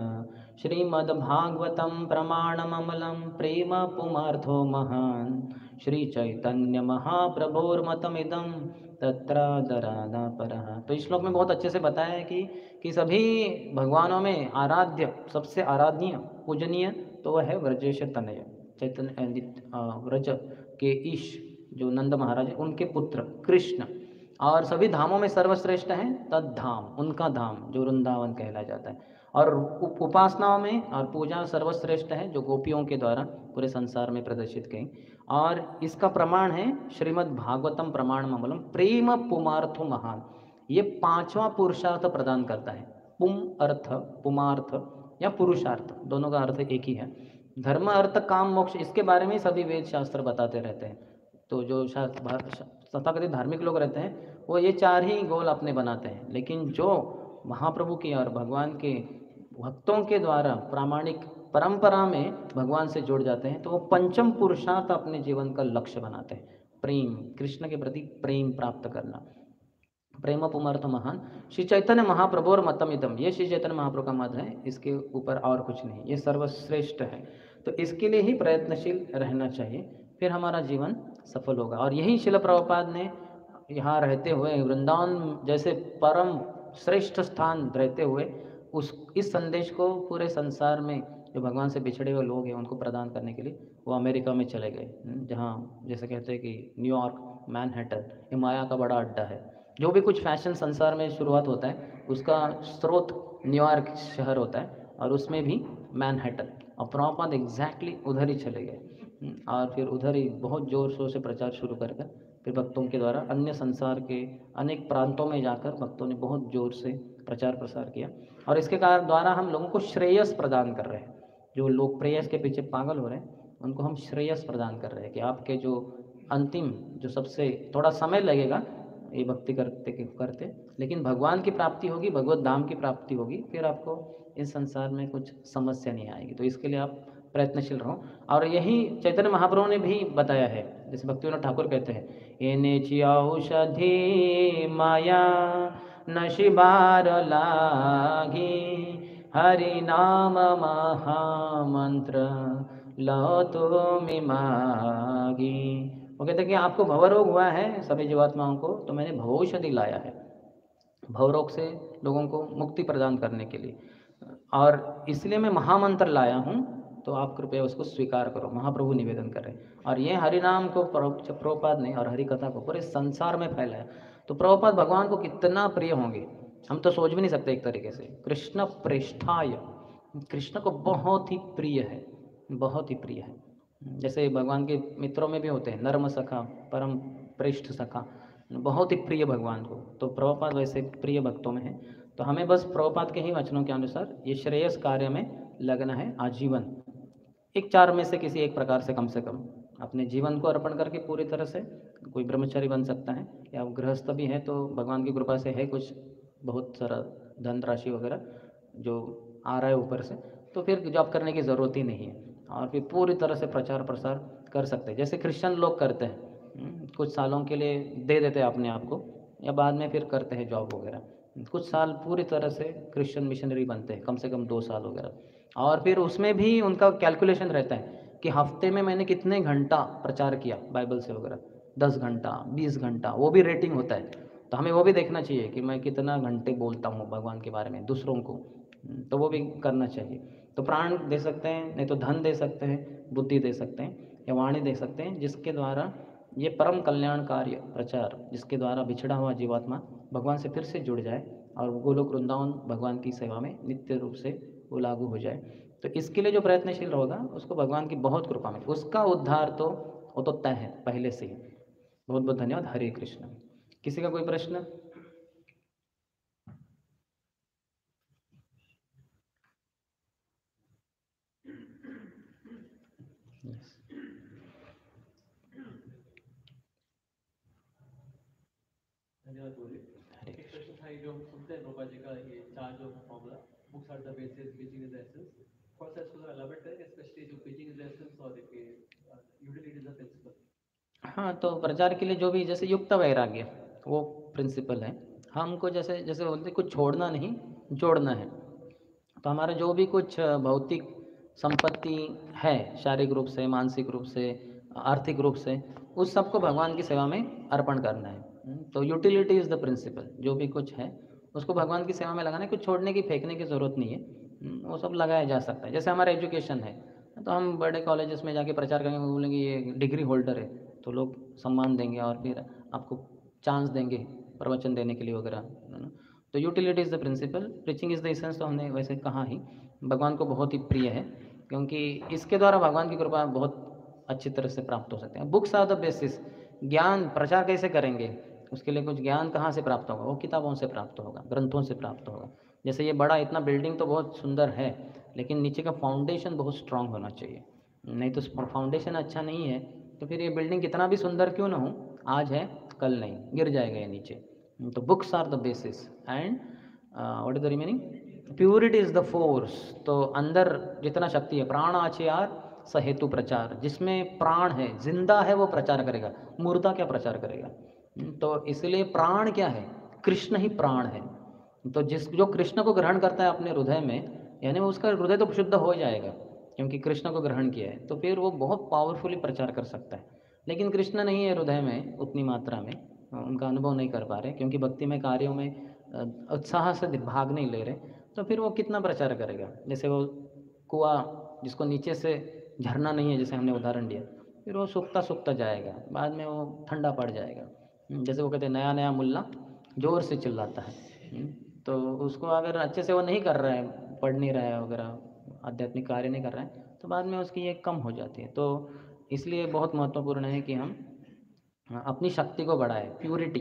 श्रीमद्भागवतं प्रमाणममलं प्रेम पुमार्थो महान्, श्री चैतन्य महाप्रभोर्मतमिदं तत्रादरादा परः। तो इस श्लोक में बहुत अच्छे से बताया है कि सभी भगवानों में आराध्य, सबसे आराधनीय पूजनीय तो वह है व्रजेश तनय, चैतन्य व्रज के ईश जो नंद महाराज हैं उनके पुत्र कृष्ण, और सभी धामों में सर्वश्रेष्ठ हैं तद्धाम, उनका धाम जो वृंदावन कहला जाता है। और उपासनाओं में और पूजा सर्वश्रेष्ठ है जो गोपियों के द्वारा पूरे संसार में प्रदर्शित गई। और इसका प्रमाण है श्रीमद् भागवतम प्रमाण मंगलम प्रेम पुमार्थो महान। ये पांचवा पुरुषार्थ प्रदान करता है। पुम अर्थ, पुमार्थ या पुरुषार्थ, दोनों का अर्थ एक ही है। धर्म अर्थ काम मोक्ष, इसके बारे में सभी वेद शास्त्र बताते रहते हैं। तो जो तथाकथित धार्मिक लोग रहते हैं वो ये चार ही गोल अपने बनाते हैं, लेकिन जो महाप्रभु की और भगवान के भक्तों के द्वारा प्रामाणिक परंपरा में भगवान से जुड़ जाते हैं तो वो पंचम पुरुषार्थ अपने जीवन का लक्ष्य बनाते हैं। प्रेम, कृष्ण के प्रति प्रेम प्राप्त करना, प्रेम पुमर्थ महान। श्री चैतन्य महाप्रभु और मतमिदम, ये श्री चैतन्य महाप्रभु का मत है, इसके ऊपर और कुछ नहीं, ये सर्वश्रेष्ठ है। तो इसके लिए ही प्रयत्नशील रहना चाहिए, फिर हमारा जीवन सफल होगा। और यही शिल प्रभुपाद ने यहाँ रहते हुए वृंदावन जैसे परम श्रेष्ठ स्थान रहते हुए इस संदेश को पूरे संसार में जो भगवान से बिछड़े हुए लोग हैं उनको प्रदान करने के लिए वो अमेरिका में चले गए, जहाँ जैसे कहते हैं कि न्यूयॉर्क, मैनहट्टन, ये माया का बड़ा अड्डा है। जो भी कुछ फैशन संसार में शुरुआत होता है उसका स्रोत न्यूयॉर्क शहर होता है, और उसमें भी मैनहट्टन। और प्रभुपाद एग्जैक्टली उधर ही चले गए और फिर उधर ही बहुत जोर शोर से प्रचार शुरू कर फिर भक्तों के द्वारा अन्य संसार के अनेक प्रांतों में जाकर भक्तों ने बहुत जोर से प्रचार प्रसार किया। और इसके कारण द्वारा हम लोगों को श्रेयस प्रदान कर रहे हैं। जो लोग प्रेयस के पीछे पागल हो रहे हैं उनको हम श्रेयस प्रदान कर रहे हैं कि आपके जो अंतिम, जो सबसे थोड़ा समय लगेगा ये भक्ति करते करते, लेकिन भगवान की प्राप्ति होगी, भगवत धाम की प्राप्ति होगी, फिर आपको इस संसार में कुछ समस्या नहीं आएगी। तो इसके लिए आप प्रयत्नशील रहो। और यही चैतन्य महाप्रभु ने भी बताया है, जैसे भक्तिविनोद ठाकुर कहते हैं, ये नेची औषधि माया न शिबार लागी, हरि नाम महामंत्र लो तुमि मागी। वो कहते हैं कि आपको भवरोग हुआ है सभी जीवात्माओं को, तो मैंने भवौषधि लाया है भवरोग से लोगों को मुक्ति प्रदान करने के लिए, और इसलिए मैं महामंत्र लाया हूँ, तो आप कृपया उसको स्वीकार करो। महाप्रभु निवेदन कर रहे हैं। और ये हरिनाम को प्रभुपाद ने और हरि कथा को पूरे संसार में फैलाया। तो प्रभुपाद भगवान को कितना प्रिय होंगे हम तो सोच भी नहीं सकते। एक तरीके से कृष्ण प्रेष्ठाय, कृष्ण को बहुत ही प्रिय है, बहुत ही प्रिय है। जैसे भगवान के मित्रों में भी होते हैं नर्म सखा, परम प्रेष्ठ सखा, बहुत ही प्रिय भगवान को। तो प्रभुपाद वैसे प्रिय भक्तों में है। तो हमें बस प्रभुपाद के ही वचनों के अनुसार ये श्रेयस कार्य में लगना है आजीवन। एक चार में से किसी एक प्रकार से कम अपने जीवन को अर्पण करके पूरी तरह से, कोई ब्रह्मचारी बन सकता है या गृहस्थ भी है तो भगवान की कृपा से है कुछ बहुत सारा धन राशि वगैरह जो आ रहा है ऊपर से, तो फिर जॉब करने की ज़रूरत ही नहीं है और फिर पूरी तरह से प्रचार प्रसार कर सकते हैं, जैसे क्रिश्चियन लोग करते हैं। कुछ सालों के लिए दे देते हैं अपने आप को या बाद में फिर करते हैं जॉब वगैरह, कुछ साल पूरी तरह से क्रिश्चियन मिशनरी बनते हैं, कम से कम 2 साल वगैरह। और फिर उसमें भी उनका कैलकुलेशन रहता है कि हफ्ते में मैंने कितने घंटा प्रचार किया बाइबल से वगैरह, 10 घंटा 20 घंटा, वो भी रेटिंग होता है। तो हमें वो भी देखना चाहिए कि मैं कितना घंटे बोलता हूँ भगवान के बारे में दूसरों को, तो वो भी करना चाहिए। तो प्राण दे सकते हैं, नहीं तो धन दे सकते हैं, बुद्धि दे सकते हैं या वाणी दे सकते हैं, जिसके द्वारा ये परम कल्याण कार्य प्रचार, जिसके द्वारा बिछड़ा हुआ जीवात्मा भगवान से फिर से जुड़ जाए और गोलोक वृंदावन भगवान की सेवा में नित्य रूप से वो लागू हो जाए। तो इसके लिए जो प्रयत्नशील होगा उसको भगवान की बहुत कृपा मिले, उसका उद्धार तो वो तो तय है पहले से ही। बहुत बहुत धन्यवाद। हरे कृष्ण। किसी का कोई प्रश्न? धन्यवाद बोलिए। एक प्रश्न था जो हम सुनते हैं प्रभुपाद जी का, ये 4 जो formula, books are the basis, teaching is the essence, थोड़ा सा इसको एलाबोरेट करें, स्पेशली जो टीचिंग इज द एसेंस और यूटिलिटी इज द प्रिंसिपल। हाँ, तो प्रचार के लिए जो भी जैसे युक्त वैराग्य वो प्रिंसिपल है। हमको जैसे जैसे बोलते कुछ छोड़ना नहीं, जोड़ना है। तो हमारा जो भी कुछ भौतिक संपत्ति है, शारीरिक रूप से, मानसिक रूप से, आर्थिक रूप से, उस सबको भगवान की सेवा में अर्पण करना है। तो यूटिलिटी इज़ द प्रिंसिपल। जो भी कुछ है उसको भगवान की सेवा में लगाना है, कुछ छोड़ने की फेंकने की ज़रूरत नहीं है। वो सब लगाया जा सकता है। जैसे हमारा एजुकेशन है तो हम बड़े कॉलेजेस में जाके प्रचार करेंगे, बोलेंगे ये डिग्री होल्डर है, तो लोग सम्मान देंगे और फिर आपको चांस देंगे प्रवचन देने के लिए वगैरह, है ना। तो utility is the principle, preaching is the essence, तो हमने वैसे कहा ही भगवान को बहुत ही प्रिय है, क्योंकि इसके द्वारा भगवान की कृपा बहुत अच्छी तरह से प्राप्त हो सकते हैं। बुक्स आर द बेसिस, ज्ञान प्रचार कैसे करेंगे, उसके लिए कुछ ज्ञान कहाँ से प्राप्त होगा, वो किताबों से प्राप्त होगा, ग्रंथों से प्राप्त होगा। जैसे ये बड़ा इतना बिल्डिंग तो बहुत सुंदर है, लेकिन नीचे का फाउंडेशन बहुत स्ट्रांग होना चाहिए, नहीं तो फाउंडेशन अच्छा नहीं है तो फिर ये बिल्डिंग कितना भी सुंदर क्यों ना हो, आज है कल नहीं, गिर जाएगा ये नीचे। तो books are the basis and what is the remaining, purity is the force. तो अंदर जितना शक्ति है, प्राण आचार सहेतु प्रचार, जिसमें प्राण है, जिंदा है, वो प्रचार करेगा, मुर्दा क्या प्रचार करेगा। तो इसलिए प्राण क्या है, कृष्ण ही प्राण है। तो जो कृष्ण को ग्रहण करता है अपने हृदय में, यानी वो उसका हृदय तो शुद्ध हो जाएगा, क्योंकि कृष्ण को ग्रहण किया है, तो फिर वो बहुत पावरफुली प्रचार कर सकता है। लेकिन कृष्ण नहीं है हृदय में उतनी मात्रा में, उनका अनुभव नहीं कर पा रहे, क्योंकि भक्ति में कार्यों में उत्साह से भाग नहीं ले रहे, तो फिर वो कितना प्रचार करेगा। जैसे वो कुआं जिसको नीचे से झरना नहीं है, जैसे हमने उदाहरण दिया, फिर वो सूखता सूखता जाएगा, बाद में वो ठंडा पड़ जाएगा। जैसे वो कहते हैं नया नया मुल्ला जोर से चिल्लाता है, तो उसको अगर अच्छे से वो नहीं कर रहा है, पढ़ नहीं रहा है वगैरह, आध्यात्मिक कार्य नहीं कर रहा है, तो बाद में उसकी ये कम हो जाती है। तो इसलिए बहुत महत्वपूर्ण है कि हम अपनी शक्ति को बढ़ाएं, प्यूरिटी।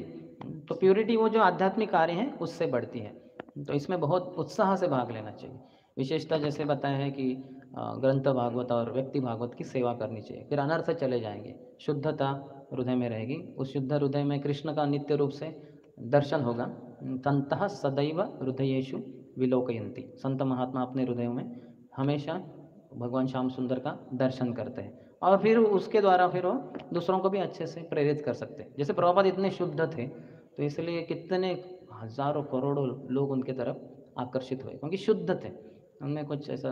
तो प्यूरिटी वो जो आध्यात्मिक कार्य हैं उससे बढ़ती है, तो इसमें बहुत उत्साह से भाग लेना चाहिए। विशेषता जैसे बताया है कि ग्रंथ भागवत और व्यक्ति भागवत की सेवा करनी चाहिए, फिर अनर्थ चले जाएंगे, शुद्धता हृदय में रहेगी, उस शुद्ध हृदय में कृष्ण का नित्य रूप से दर्शन होगा। संतः सदैव हृदयेषु विलोकयन्ति, संत महात्मा अपने हृदयों में हमेशा भगवान श्याम सुंदर का दर्शन करते हैं, और फिर उसके द्वारा फिर वो दूसरों को भी अच्छे से प्रेरित कर सकते हैं। जैसे प्रभुपाद इतने शुद्ध थे, तो इसलिए कितने हजारों करोड़ों लोग उनके तरफ आकर्षित हुए, क्योंकि शुद्ध थे, उनमें कुछ ऐसा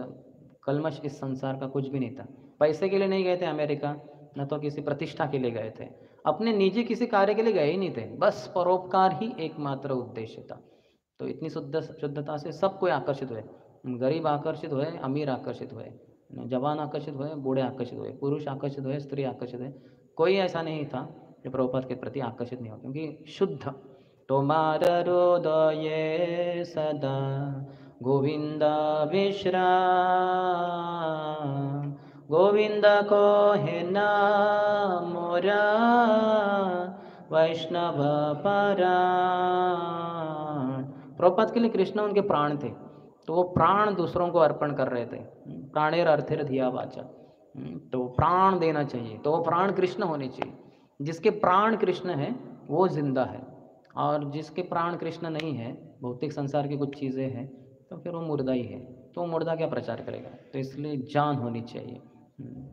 कलमश इस संसार का कुछ भी नहीं था। पैसे के लिए नहीं गए थे अमेरिका, न तो किसी प्रतिष्ठा के लिए गए थे, अपने निजी किसी कार्य के लिए गए ही नहीं थे, बस परोपकार ही एकमात्र उद्देश्य था। तो इतनी शुद्धता से सब कोई आकर्षित हुए, गरीब आकर्षित हुए, अमीर आकर्षित हुए, जवान आकर्षित हुए, बूढ़े आकर्षित हुए, पुरुष आकर्षित हुए, स्त्री आकर्षित हुए, कोई ऐसा नहीं था जो प्रभुपाद के प्रति आकर्षित नहीं हो, क्योंकि शुद्ध। तुम्हार हृदय सदा गोविंद विश्राम, गोविंद को है नाम मोरा वैष्णव परायण। प्रभुपाद के लिए कृष्ण उनके प्राण थे, तो वो प्राण दूसरों को अर्पण कर रहे थे। प्राणेर अर्थिर धिया वाचा, तो प्राण देना चाहिए, तो वो प्राण कृष्ण होने चाहिए। जिसके प्राण कृष्ण है वो जिंदा है, और जिसके प्राण कृष्ण नहीं है, भौतिक संसार की कुछ चीज़ें हैं, तो फिर वो मुर्दा ही है, तो वो मुर्दा क्या प्रचार करेगा। तो इसलिए जान होनी चाहिए,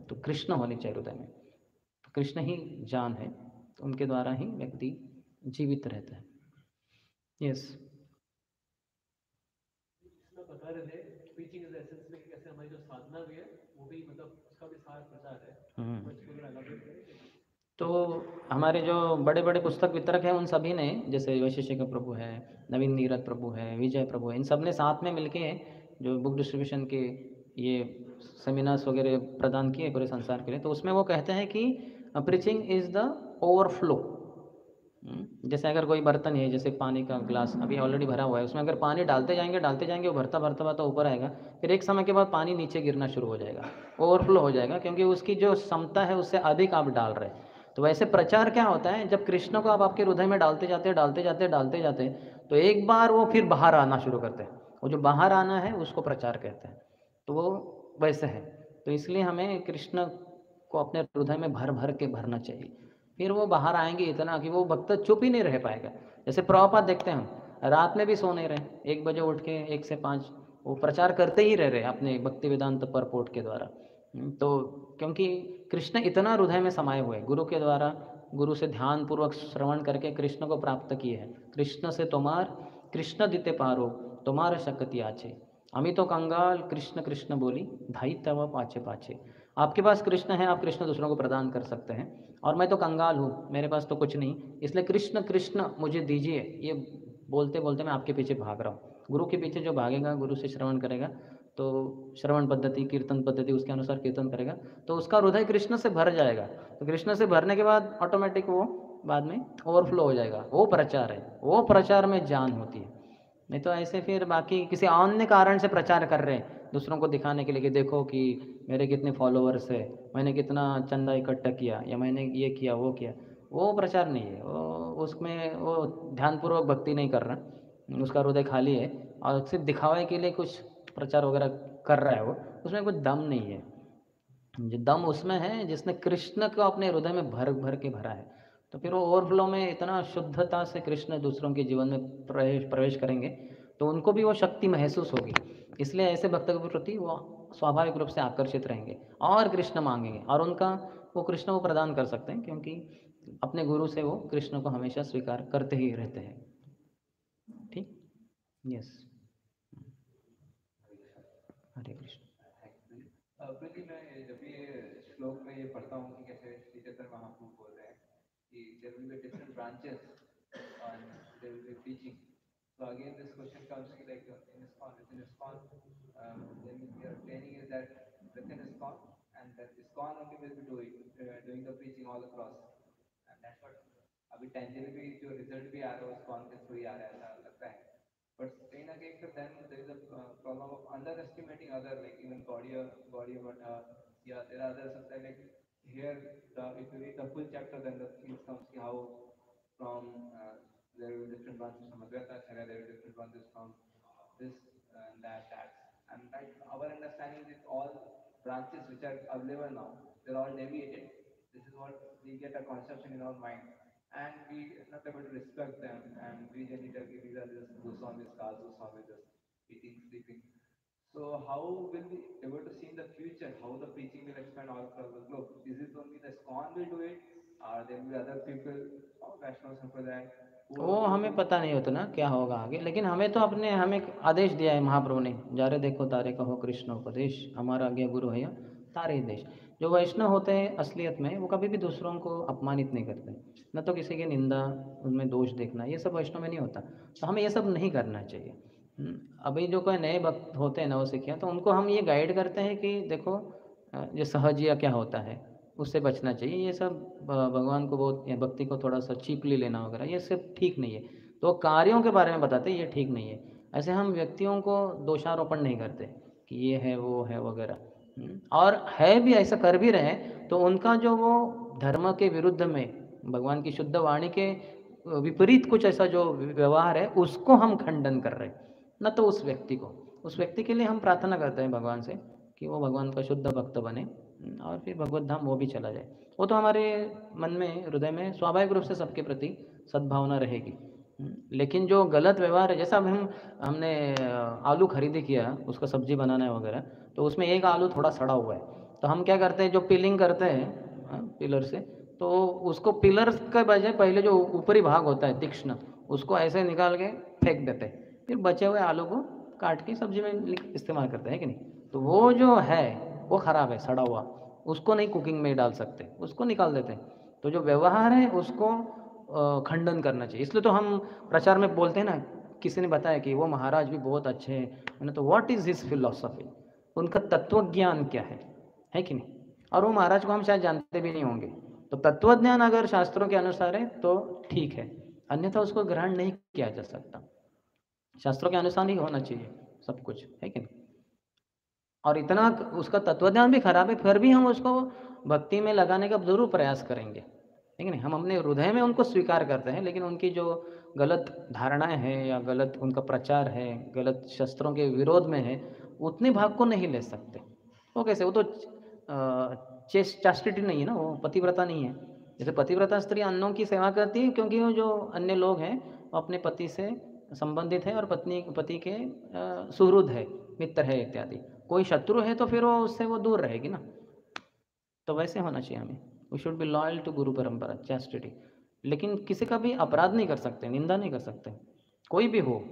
तो कृष्ण होने चाहिए हृदय में, तो कृष्ण ही जान है, तो उनके द्वारा ही व्यक्ति जीवित रहता है। यस, बता रहे थे टीचिंग इज एसेंस में कैसे हमारी जो साधना भी है वो भी मतलब उसका भी सारा प्रचार है, कुछ पूरा elaborate करें। तो हमारे जो बड़े बड़े पुस्तक वितरक हैं उन सभी ने, जैसे वैशेषिक प्रभु है, नवीन नीरद प्रभु है, विजय प्रभु है, इन सब ने साथ में मिलके जो बुक डिस्ट्रीब्यूशन के ये सेमिनार्स वगैरह प्रदान किए पूरे संसार के लिए। तो उसमें वो कहते हैं कि प्रीचिंग इज़ द ओवरफ्लो। जैसे अगर कोई बर्तन है, जैसे पानी का ग्लास अभी ऑलरेडी भरा हुआ है, उसमें अगर पानी डालते जाएंगे वो भरता भरता भरता ऊपर आएगा, फिर एक समय के बाद पानी नीचे गिरना शुरू हो जाएगा, ओवरफ्लो हो जाएगा, क्योंकि उसकी जो क्षमता है उससे अधिक आप डाल रहे हैं। तो वैसे प्रचार क्या होता है, जब कृष्ण को आप आपके हृदय में डालते जाते, तो एक बार वो फिर बाहर आना शुरू करते हैं, वो जो बाहर आना है उसको प्रचार कहते हैं। तो वो वैसे है, तो इसलिए हमें कृष्ण को अपने हृदय में भर भर के भरना चाहिए, फिर वो बाहर आएंगे इतना कि वो भक्त चुप ही नहीं रह पाएगा। जैसे प्रभुपाद देखते हैं रात में भी सो नहीं रहे, 1 बजे उठ के 1 से 5 वो प्रचार करते ही रह रहे अपने भक्ति वेदांत परपोर्ट के द्वारा। तो क्योंकि कृष्ण इतना हृदय में समाये हुए, गुरु के द्वारा, गुरु से ध्यान पूर्वक श्रवण करके कृष्ण को प्राप्त किए हैं। कृष्ण से तुम्हार कृष्ण दिते पारो, तुम्हारा शक्ति आछे, अमी तो कंगाल कृष्ण कृष्ण बोली, धाई तवा पाछे पाछे। आपके पास कृष्ण है, आप कृष्ण दूसरों को प्रदान कर सकते हैं, और मैं तो कंगाल हूँ, मेरे पास तो कुछ नहीं, इसलिए कृष्ण कृष्ण मुझे दीजिए, ये बोलते बोलते मैं आपके पीछे भाग रहा हूँ। गुरु के पीछे जो भागेगा, गुरु से श्रवण करेगा, तो श्रवण पद्धति, कीर्तन पद्धति, उसके अनुसार कीर्तन करेगा तो उसका हृदय कृष्ण से भर जाएगा। तो कृष्ण से भरने के बाद ऑटोमेटिक वो बाद में ओवरफ्लो हो जाएगा। वो प्रचार है, वो प्रचार में जान होती है। नहीं तो ऐसे फिर बाकी किसी अन्य कारण से प्रचार कर रहे हैं दूसरों को दिखाने के लिए कि देखो कि मेरे कितने फॉलोअर्स है, मैंने कितना चंदा इकट्ठा किया, या मैंने ये किया वो किया, वो प्रचार नहीं है। वो उसमें वो ध्यानपूर्वक भक्ति नहीं कर रहा, उसका हृदय खाली है और सिर्फ दिखावे के लिए कुछ प्रचार वगैरह कर रहा है। वो उसमें कुछ दम नहीं है। जो दम उसमें है जिसने कृष्ण को अपने हृदय में भर भर के भरा है। तो फिर वो ओवरफ्लो में इतना शुद्धता से कृष्ण दूसरों के जीवन में प्रवेश प्रवेश करेंगे तो उनको भी वो शक्ति महसूस होगी। इसलिए ऐसे भक्तों के प्रति वो स्वाभाविक रूप से आकर्षित रहेंगे और कृष्ण मांगेंगे, और उनका वो कृष्ण वो प्रदान कर सकते हैं, क्योंकि अपने गुरु से वो कृष्ण को हमेशा स्वीकार करते ही रहते हैं। ठीक, यस, हरे कृष्ण। प्रति मैं जब ये श्लोक में ये पढ़ता हूँ कि कैसे श्री चैतन्य महाप्रभु बोल रहे हैं कि there will be different branches and there will be teaching. So again this question comes ki like in ISKCON, then your training is that within ISKCON and that ISKCON only will be doing the preaching all across, and that's what अभी tangibly भी जो result भी आ रहा है ISKCON के through ही आ रहा है ऐसा लगता है. But in a case of then there is a problem of underestimating other, like even Gaudiya Matha. Yeah, there are others like here if you read the full chapter then the things comes ki how from there are different branches from Advaita Acharya, there are different branches from this and that, and like our understanding is all branches which are available now, they're all deviated. This is what we get a conception in our mind, and we are not able to respect them, and we then need to give these are just Goswamis, Kazu Swami, just eating, sleeping. So how will we able to see in the future how the preaching will expand all across the globe? Is it only the ISKCON will do it, or there will be other people or Vaishnava Sampradaya who वो हमें पता नहीं होता ना क्या होगा आगे, लेकिन हमें तो अपने हमें एक आदेश दिया है महाप्रभु ने, जारे देखो तारे कहो कृष्ण उपदेश, हमारा आज्ञा गुरु है या तारे देश। जो वैष्णव होते हैं असलियत में वो कभी भी दूसरों को अपमानित नहीं करते, न तो किसी की निंदा, उनमें दोष देखना, ये सब वैष्णव में नहीं होता। तो हमें ये सब नहीं करना चाहिए। अभी जो कोई नए भक्त होते हैं नवसिखिया, तो उनको हम ये गाइड करते हैं कि देखो ये सहजिया क्या होता है, उससे बचना चाहिए। ये सब भगवान को बहुत या भक्ति को थोड़ा सा चीपली लेना वगैरह, ये सब ठीक नहीं है। तो कार्यों के बारे में बताते ये ठीक नहीं है। ऐसे हम व्यक्तियों को दोषारोपण नहीं करते कि ये है वो है वगैरह। और है भी ऐसा कर भी रहे तो उनका जो वो धर्म के विरुद्ध में भगवान की शुद्ध वाणी के विपरीत कुछ ऐसा जो व्यवहार है उसको हम खंडन कर रहे हैं, न तो उस व्यक्ति को। उस व्यक्ति के लिए हम प्रार्थना करते हैं भगवान से कि वो भगवान का शुद्ध भक्त बने और फिर भगवत धाम वो भी चला जाए। वो तो हमारे मन में, हृदय में स्वाभाविक रूप से सबके प्रति सद्भावना रहेगी। लेकिन जो गलत व्यवहार है, जैसा अब हमने आलू खरीदी किया, उसका सब्जी बनाना है वगैरह, तो उसमें एक आलू थोड़ा सड़ा हुआ है, तो हम क्या करते हैं, जो पिलिंग करते हैं पिलर से, तो उसको पिलर के बजाय पहले जो ऊपरी भाग होता है तीक्ष्ण, उसको ऐसे निकाल के फेंक देते हैं, फिर बचे हुए आलू को काट के सब्जी में इस्तेमाल करते हैं कि नहीं। तो वो जो है वो ख़राब है, सड़ा हुआ, उसको नहीं कुकिंग में डाल सकते, उसको निकाल देते हैं। तो जो व्यवहार है उसको खंडन करना चाहिए। इसलिए तो हम प्रचार में बोलते हैं ना, किसी ने बताया कि वो महाराज भी बहुत अच्छे हैं, मैंने तो व्हाट इज़ हिज फिलॉसफी, उनका तत्व ज्ञान क्या है कि नहीं। और वो महाराज को हम शायद जानते भी नहीं होंगे। तो तत्व ज्ञान अगर शास्त्रों के अनुसार है तो ठीक है, अन्यथा उसको ग्रहण नहीं किया जा सकता। शास्त्रों के अनुसार ही होना चाहिए सब कुछ, है कि नहीं। और इतना उसका तत्वज्ञान भी खराब है, फिर भी हम उसको भक्ति में लगाने का ज़रूर प्रयास करेंगे, ठीक है नहीं। हम अपने हृदय में उनको स्वीकार करते हैं, लेकिन उनकी जो गलत धारणाएं हैं या गलत उनका प्रचार है, गलत शस्त्रों के विरोध में है, उतने भाग को नहीं ले सकते। वो कैसे, वो तो चास्टिटी नहीं है ना, वो पतिव्रता नहीं है। जैसे पतिव्रता स्त्री अन्नों की सेवा करती है क्योंकि वो जो अन्य लोग हैं वो अपने पति से संबंधित है और पति के सुहृद है, मित्र है इत्यादि। कोई शत्रु है तो फिर वो उससे वो दूर रहेगी ना। तो वैसे होना चाहिए हमें, we should be loyal to guru parampara, chastity. लेकिन किसी का भी अपराध नहीं कर सकते, निंदा नहीं कर सकते, कोई भी हो,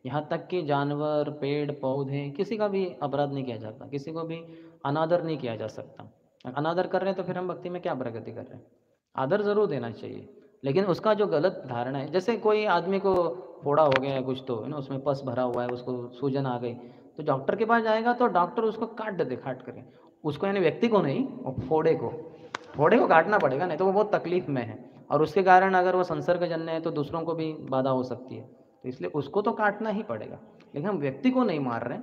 यहाँ तक कि जानवर, पेड़ पौधे, किसी का भी अपराध नहीं किया जाता, किसी को भी अनादर नहीं किया जा सकता। अनादर कर रहे हैं तो फिर हम भक्ति में क्या प्रगति कर रहे हैं। आदर ज़रूर देना चाहिए, लेकिन उसका जो गलत धारणा है, जैसे कोई आदमी को फोड़ा हो गया है कुछ, तो है ना, उसमें पस भरा हुआ है, उसको सूजन आ गई, तो डॉक्टर के पास जाएगा तो डॉक्टर उसको काट दे, काट करके उसको, यानी व्यक्ति को नहीं, वो फोड़े को काटना पड़ेगा, नहीं तो वो बहुत तकलीफ में है और उसके कारण अगर वो संसर्गजन्य है तो दूसरों को भी बाधा हो सकती है, तो इसलिए उसको तो काटना ही पड़ेगा। लेकिन हम व्यक्ति को नहीं मार रहे,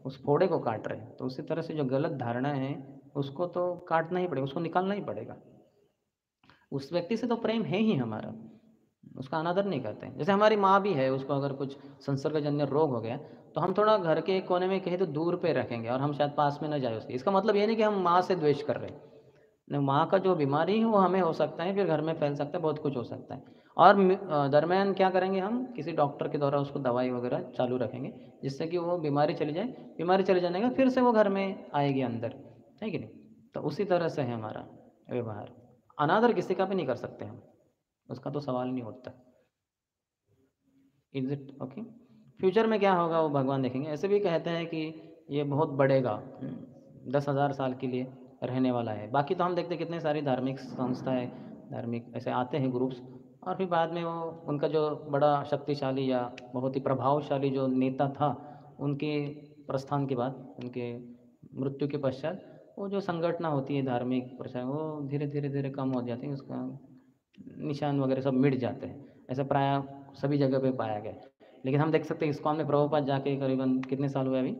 उस फोड़े को काट रहे हैं। तो उसी तरह से जो गलत धारणा है उसको तो काटना ही पड़ेगा, उसको निकालना ही पड़ेगा। उस व्यक्ति से तो प्रेम है ही हमारा, उसका अनादर नहीं करते हैं। जैसे हमारी माँ भी है, उसको अगर कुछ संसर्गजन्य रोग हो गया तो हम थोड़ा घर के एक कोने में कहीं तो दूर पे रखेंगे और हम शायद पास में न जाए उसके। इसका मतलब ये नहीं कि हम माँ से द्वेष कर रहे हैं, नहीं, माँ का जो बीमारी है वो हमें हो सकता है, फिर घर में फैल सकता है, बहुत कुछ हो सकता है। और दरमियान क्या करेंगे, हम किसी डॉक्टर के द्वारा उसको दवाई वगैरह चालू रखेंगे जिससे कि वो बीमारी चली जाए। बीमारी चले जाने का फिर से वो घर में आएगी अंदर, है कि नहीं। तो उसी तरह से है हमारा व्यवहार। अनादर किसी का भी नहीं कर सकते हम, उसका तो सवाल नहीं उठता। Is it okay. फ्यूचर में क्या होगा वो भगवान देखेंगे। ऐसे भी कहते हैं कि ये बहुत बढ़ेगा, 10,000 साल के लिए रहने वाला है। बाकी तो हम देखते हैं कितने सारी धार्मिक संस्थाएं, धार्मिक ऐसे आते हैं ग्रुप्स, और फिर बाद में वो उनका जो बड़ा शक्तिशाली या बहुत ही प्रभावशाली जो नेता था, उनके प्रस्थान के बाद, उनके मृत्यु के पश्चात वो जो संगठना होती है धार्मिक प्रचार, वो धीरे धीरे धीरे कम हो जाती है, उसका निशान वगैरह सब मिट जाते हैं। ऐसा प्राय सभी जगह पे पाया गया। लेकिन हम देख सकते हैं इस्कॉन में प्रभुपाद जाके करीबन कितने साल हुए अभी,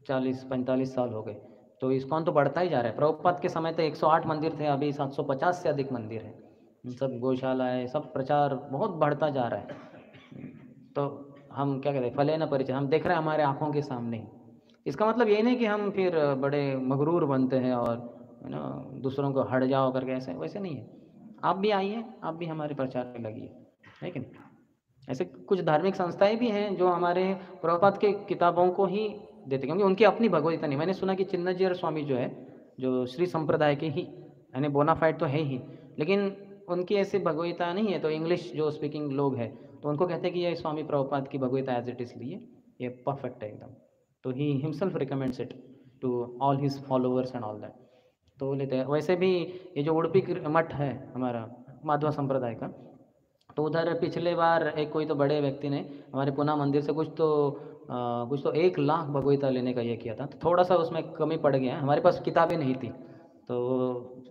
40-45 साल हो गए। तो इस्कॉन तो बढ़ता ही जा रहा है। प्रभुपाद के समय तो 108 मंदिर थे, अभी 750 से अधिक मंदिर है। सब गौशालाएँ, सब प्रचार बहुत बढ़ता जा रहा है। तो हम क्या कहते हैं, फले न परिचय, हम देख रहे हैं हमारे आँखों के सामने ही। इसका मतलब ये नहीं कि हम फिर बड़े मगरूर बनते हैं और ना दूसरों को हट जाओ करके, ऐसे वैसे नहीं है। आप भी आइए, आप भी हमारे प्रचार में लगिए, है कि नहीं। ऐसे कुछ धार्मिक संस्थाएं भी हैं जो हमारे प्रभुपाद के किताबों को ही देते, क्योंकि उनकी अपनी भगवदगीता नहीं। मैंने सुना कि चिन्नजीयर स्वामी जो है, जो श्री संप्रदाय के ही यानी बोनाफाइड तो है ही, लेकिन उनकी ऐसी भगवदगीता नहीं है। तो इंग्लिश जो स्पीकिंग लोग हैं तो उनको कहते हैं कि ये स्वामी प्रभुपाद की भगवदगीता एज इट इज़ लिए, ये परफेक्ट है एकदम। तो he himself recommends it to all his followers and all that. तो वो लेते हैं। वैसे भी ये जो उड़पी मठ है हमारा माधवा संप्रदाय का, तो उधर पिछले बार एक कोई तो बड़े व्यक्ति ने हमारे पुना मंदिर से कुछ तो 1 लाख भगवदगीता लेने का ये किया था। तो थोड़ा सा उसमें कमी पड़ गया, हमारे पास किताबें नहीं थी, तो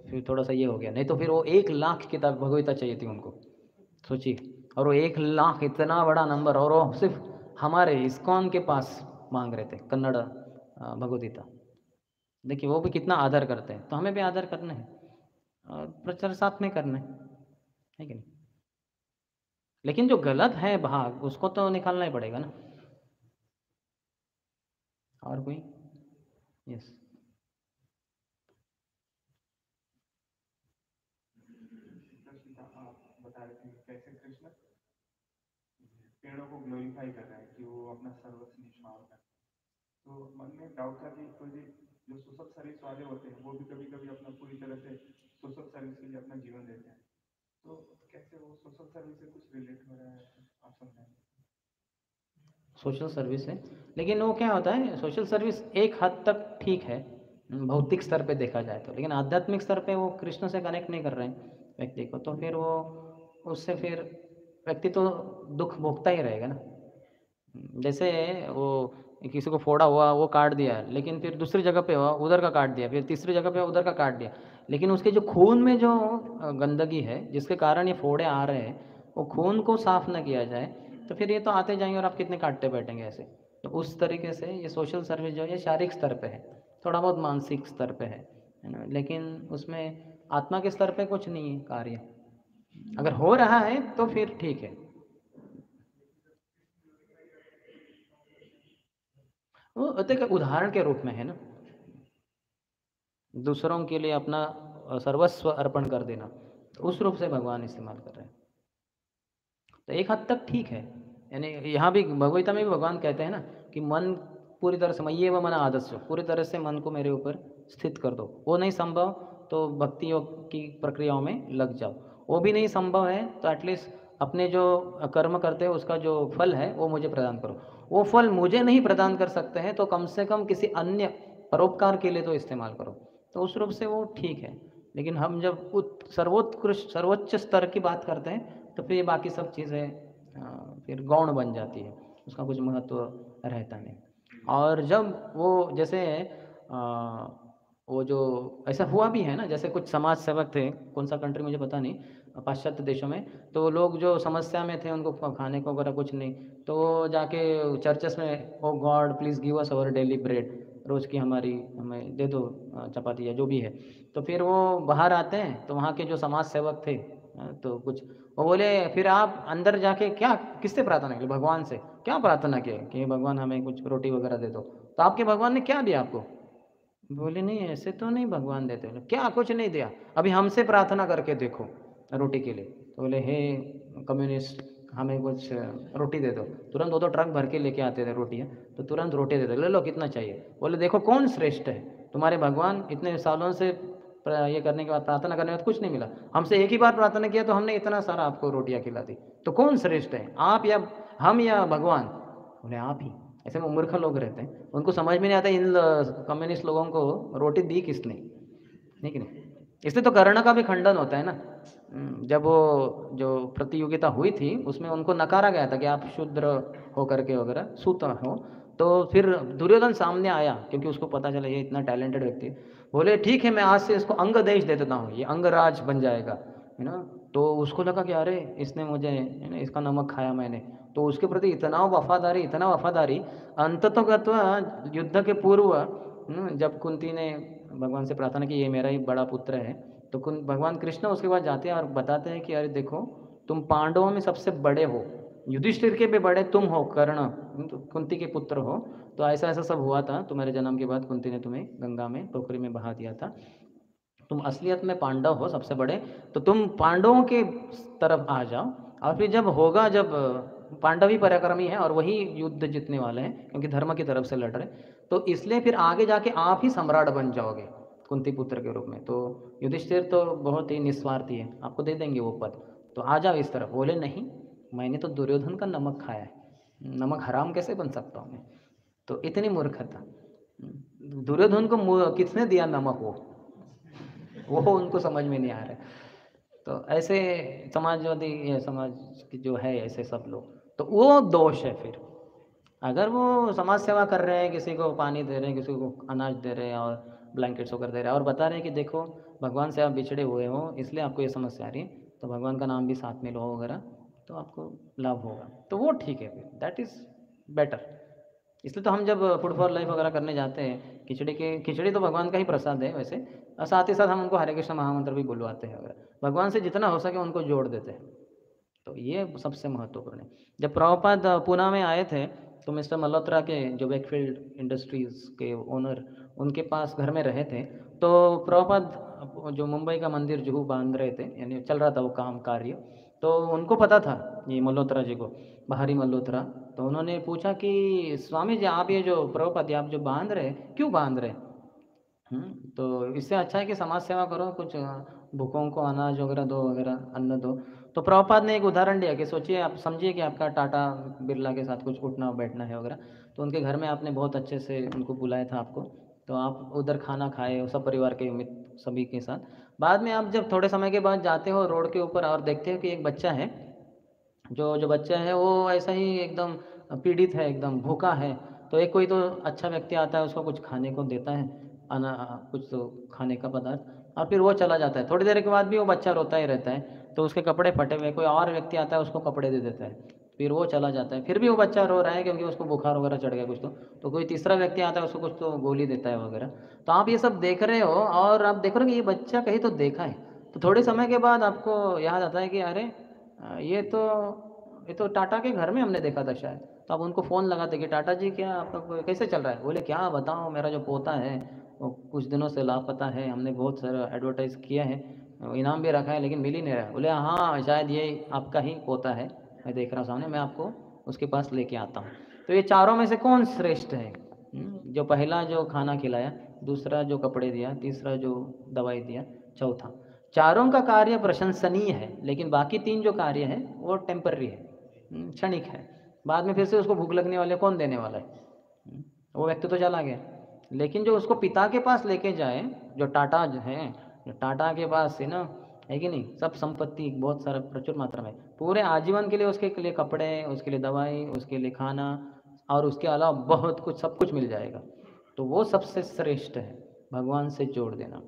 फिर थोड़ा सा ये हो गया। नहीं तो फिर वो 1 लाख किताब भगवदगीता चाहिए थी उनको, सोचिए। और वो 1 लाख इतना बड़ा नंबर, और वो सिर्फ हमारे इस्कॉन के पास मांग रहे थे कन्नड़ भगवदगीता। देखिए वो भी कितना आदर करते हैं, तो हमें भी आदर करना है और प्रचार साथ में करना है कि नहीं। लेकिन जो गलत है भाग, उसको तो निकालना ही पड़ेगा ना। और कोई? यस। कृष्ण आप बता रहे थे कैसे कृष्ण पेड़ों को ग्लोरीफाई कर रहे हैं कि वो अपना सर्वस्व निछावर कर। तो मन में डाउट था कि कोई जो सोशल सर्विस वाले होते हैं वो भी कभी कभी अपना पूरी तरह से सोशल सर्विस के लिए अपना जीवन देते हैं। तो कैसे वो सोशल सर्विस से कुछ रिलेट हो रहा है, आप समझाएं। सोशल सर्विस है, लेकिन वो क्या होता है, सोशल सर्विस एक हद तक ठीक है भौतिक स्तर पे देखा जाए तो, लेकिन आध्यात्मिक स्तर पे वो कृष्ण से कनेक्ट नहीं कर रहे हैं व्यक्ति को, तो फिर वो उससे फिर व्यक्ति तो दुख भोगता ही रहेगा ना। जैसे वो किसी को फोड़ा हुआ वो काट दिया, लेकिन फिर दूसरी जगह पे हुआ उधर का काट दिया, फिर तीसरी जगह पे उधर का काट दिया, लेकिन उसके जो खून में जो गंदगी है जिसके कारण ये फोड़े आ रहे हैं, वो खून को साफ न किया जाए तो फिर ये तो आते जाएंगे और आप कितने काटते बैठेंगे ऐसे। तो उस तरीके से ये सोशल सर्विस जो है ये शारीरिक स्तर पे है, थोड़ा बहुत मानसिक स्तर पे है ना, लेकिन उसमें आत्मा के स्तर पे कुछ नहीं है कार्य। अगर हो रहा है तो फिर ठीक है। वो एक उदाहरण के रूप में है ना, दूसरों के लिए अपना सर्वस्व अर्पण कर देना, तो उस रूप से भगवान इस्तेमाल कर रहे हैं। तो एक हद तक ठीक है। यानी यहाँ भी भगवगीता में भी भगवान कहते हैं ना कि मन पूरी तरह से मय्ये व मन आदस्यो, पूरी तरह से मन को मेरे ऊपर स्थित कर दो। वो नहीं संभव तो भक्ति योग की प्रक्रियाओं में लग जाओ। वो भी नहीं संभव है तो एटलीस्ट अपने जो कर्म करते हैं उसका जो फल है वो मुझे प्रदान करो। वो फल मुझे नहीं प्रदान कर सकते हैं तो कम से कम किसी अन्य परोपकार के लिए तो इस्तेमाल करो। तो उस रूप से वो ठीक है। लेकिन हम जब सर्वोत्कृष्ट सर्वोच्च स्तर की बात करते हैं तो फिर ये बाकी सब चीज़ें फिर गौण बन जाती है, उसका कुछ महत्व रहता नहीं। और जब वो जैसे वो जो ऐसा हुआ भी है ना, जैसे कुछ समाज सेवक थे, कौन सा कंट्री मुझे पता नहीं, पाश्चात्य देशों में, तो लोग जो समस्या में थे उनको खाने को वगैरह कुछ नहीं, तो वो जाके चर्चेस में, oh God please give us our daily bread, रोज़ की हमारी हमें दे दो चपाती या जो भी है। तो फिर वो बाहर आते हैं तो वहाँ के जो समाज सेवक थे तो कुछ वो बोले, फिर आप अंदर जाके क्या किससे प्रार्थना की? भगवान से क्या प्रार्थना किए कि भगवान हमें कुछ रोटी वगैरह दे दो? तो आपके भगवान ने क्या दिया आपको? बोले नहीं ऐसे तो नहीं भगवान देते। बोले, क्या कुछ नहीं दिया? अभी हमसे प्रार्थना करके देखो रोटी के लिए। तो बोले हे कम्युनिस्ट, हमें कुछ रोटी दे दो। तुरंत वो तो ट्रक भर के लेके आते थे रोटियाँ, तो तुरंत रोटी दे दो, ले लो कितना चाहिए। बोले देखो कौन श्रेष्ठ है, तुम्हारे भगवान इतने सालों से ये करने के बाद, प्रार्थना करने के बाद कुछ नहीं मिला, हमसे एक ही बार प्रार्थना किया तो हमने इतना सारा आपको रोटियाँ खिला दी, तो कौन श्रेष्ठ है, आप या हम या भगवान? बोले आप ही। ऐसे में मूर्ख लोग रहते हैं, उनको समझ में नहीं आता इन कम्युनिस्ट लोगों को रोटी दी किसने, नहीं कि नहीं? इसलिए तो कर्ण का भी खंडन होता है ना। जब वो जो प्रतियोगिता हुई थी उसमें उनको नकारा गया था कि आप शूद्र होकर के वगैरह सूत हो, तो फिर दुर्योधन सामने आया क्योंकि उसको पता चला ये इतना टैलेंटेड व्यक्ति है। बोले ठीक है मैं आज से इसको अंग देश दे देता हूँ, ये अंगराज बन जाएगा, है ना। तो उसको लगा कि अरे इसने मुझे, है ना, इसका नमक खाया मैंने, तो उसके प्रति इतना वफादारी, अंततः युद्ध के पूर्व जब कुंती ने भगवान से प्रार्थना की ये मेरा ही बड़ा पुत्र है, तो भगवान कृष्ण उसके बाद जाते हैं और बताते हैं कि अरे देखो तुम पांडवों में सबसे बड़े हो, युधिष्ठिर के भी बड़े तुम हो कर्ण, तो कुंती के पुत्र हो, तो ऐसा ऐसा सब हुआ था, तुम्हारे जन्म के बाद कुंती ने तुम्हें गंगा में पोखरी में बहा दिया था, तुम असलियत में पांडव हो सबसे बड़े, तो तुम पांडवों के तरफ आ जाओ, और फिर जब होगा, जब पांडव ही पराक्रमी है और वही युद्ध जीतने वाले हैं क्योंकि धर्म की तरफ से लड़ रहे, तो इसलिए फिर आगे जाके आप ही सम्राट बन जाओगे कुंती पुत्र के रूप में। तो युधिष्ठिर तो बहुत ही निस्वार्थी है, आपको दे देंगे वो पद, तो आ जाओ इस तरफ। बोले नहीं, मैंने तो दुर्योधन का नमक खाया है, नमक हराम कैसे बन सकता हूँ मैं? तो इतनी मूर्खता। दुर्योधन को किसने दिया नमक? वो उनको समझ में नहीं आ रहा है। तो ऐसे समाजवादी, ये समाज की जो है ऐसे सब लोग, तो वो दोष है फिर। अगर वो समाज सेवा कर रहे हैं, किसी को पानी दे रहे हैं, किसी को अनाज दे रहे हैं और ब्लैंकेट्स वगैरह दे रहे हैं और बता रहे हैं कि देखो भगवान से आप बिछड़े हुए हो इसलिए आपको ये समस्या आ रही है, तो भगवान का नाम भी साथ में लो वगैरह, तो आपको लाभ होगा, तो वो ठीक है, फिर दैट इज़ बेटर। इसलिए तो हम जब फूड फॉर लाइफ वगैरह करने जाते हैं, खिचड़ी तो भगवान का ही प्रसाद है वैसे, और साथ ही साथ हम उनको हरे कृष्ण महामंत्र भी बुलवाते हैं वगैरह, भगवान से जितना हो सके उनको जोड़ देते हैं, तो ये सबसे महत्वपूर्ण है। जब प्रभुपाद पूना में आए थे तो मिस्टर मल्होत्रा के जो वेकफील्ड इंडस्ट्रीज़ के ओनर, उनके पास घर में रहे थे, तो प्रभुपाद जो मुंबई का मंदिर जुहू बांध रहे थे, यानी चल रहा था वो काम कार्य, तो उनको पता था ये मल्होत्रा जी को, बाहरी मल्होत्रा, तो उन्होंने पूछा कि स्वामी जी आप ये जो प्रभुपाद आप जो बांध रहे क्यों बांध रहे? तो इससे अच्छा है कि समाज सेवा करो, कुछ भूखों को अनाज वगैरह दो, वगैरह अन्न दो। तो प्रभुपाद ने एक उदाहरण दिया कि सोचिए, आप समझिए कि आपका टाटा बिरला के साथ कुछ उठना बैठना है वगैरह, तो उनके घर में आपने बहुत अच्छे से उनको बुलाया था आपको, तो आप उधर खाना खाए सब परिवार के मित्र सभी के साथ। बाद में आप जब थोड़े समय के बाद जाते हो रोड के ऊपर और देखते हो कि एक बच्चा है, जो बच्चा है वो ऐसा ही एकदम पीड़ित है, एकदम भूखा है, तो एक कोई तो अच्छा व्यक्ति आता है उसको कुछ खाने को देता है, कुछ तो खाने का पदार्थ, और फिर वो चला जाता है। थोड़ी देर के बाद भी वो बच्चा रोता ही रहता है, तो उसके कपड़े फटे हुए, कोई और व्यक्ति आता है उसको कपड़े दे देता है, फिर वो चला जाता है, फिर भी वो बच्चा रो रहा है क्योंकि उसको बुखार वगैरह चढ़ गया कुछ, तो कोई तीसरा व्यक्ति आता है उसको कुछ तो गोली देता है वगैरह। तो आप ये सब देख रहे हो और आप देख रहे हो कि ये बच्चा कहीं तो देखा है, तो थोड़े समय के बाद आपको याद आता है कि अरे ये तो टाटा के घर में हमने देखा था शायद। तो आप उनको फ़ोन लगाते कि टाटा जी क्या आपका कैसे चल रहा है? बोले क्या बताऊँ, मेरा जो पोता है वो कुछ दिनों से लापता है, हमने बहुत सारा एडवर्टाइज़ किया है, इनाम भी रखा है लेकिन मिल ही नहीं रहा है। बोले हाँ शायद ये आपका ही पोता है, मैं देख रहा हूँ सामने, मैं आपको उसके पास लेके आता हूँ। तो ये चारों में से कौन श्रेष्ठ है? जो पहला जो खाना खिलाया, दूसरा जो कपड़े दिया, तीसरा जो दवाई दिया, चौथा, चारों का कार्य प्रशंसनीय है, लेकिन बाकी तीन जो कार्य है वो टेम्पररी है, क्षणिक है, बाद में फिर से उसको भूख लगने वाले कौन देने वाला है? वो व्यक्ति तो चला गया, लेकिन जो उसको पिता के पास लेके जाए, जो टाटा जो है, जो टाटा के पास है ना, है कि नहीं, सब संपत्ति बहुत सारा प्रचुर मात्रा में, पूरे आजीवन के लिए उसके लिए कपड़े, उसके लिए दवाई, उसके लिए खाना, और उसके अलावा बहुत कुछ सब कुछ मिल जाएगा, तो वो सबसे श्रेष्ठ है, भगवान से जोड़ देना।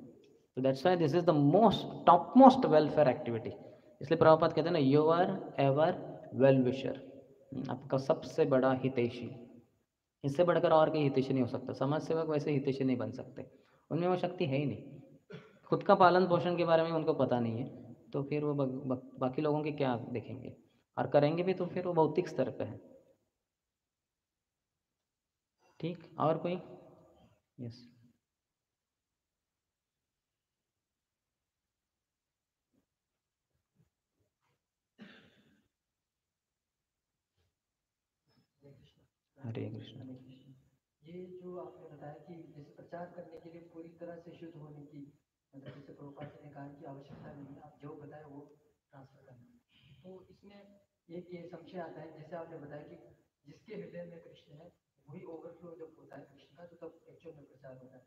तो that's why this is the most top most welfare activity. इसलिए प्रभुपाद कहते हैं ना, you are ever well wisher, आपका सबसे बड़ा हितैषी। इससे बढ़कर और कोई हितैषी नहीं हो सकता। समाज सेवक वैसे हितैषी नहीं बन सकते, उनमें वो शक्ति है ही नहीं। खुद का पालन पोषण के बारे में उनको पता नहीं है, तो फिर वो बाकी लोगों के क्या देखेंगे, और करेंगे भी तो फिर वो भौतिक स्तर पे है। ठीक, और कोई? यस। हरे कृष्ण। ये जो आपने बताया कि जैसे प्रचार करने के लिए पूरी तरह से शुद्ध होने की, मतलब जैसे प्रभुपाद जी ने कहा कि आवश्यकता नहीं है, आप जो बताए वो ट्रांसफर करना। तो इसमें एक ये संशय आता है, जैसे आपने बताया कि जिसके हृदय में कृष्ण है वही ओवरफ्लो जब होता है कृष्ण का, तो तब एक्चुअल में प्रचार होता है।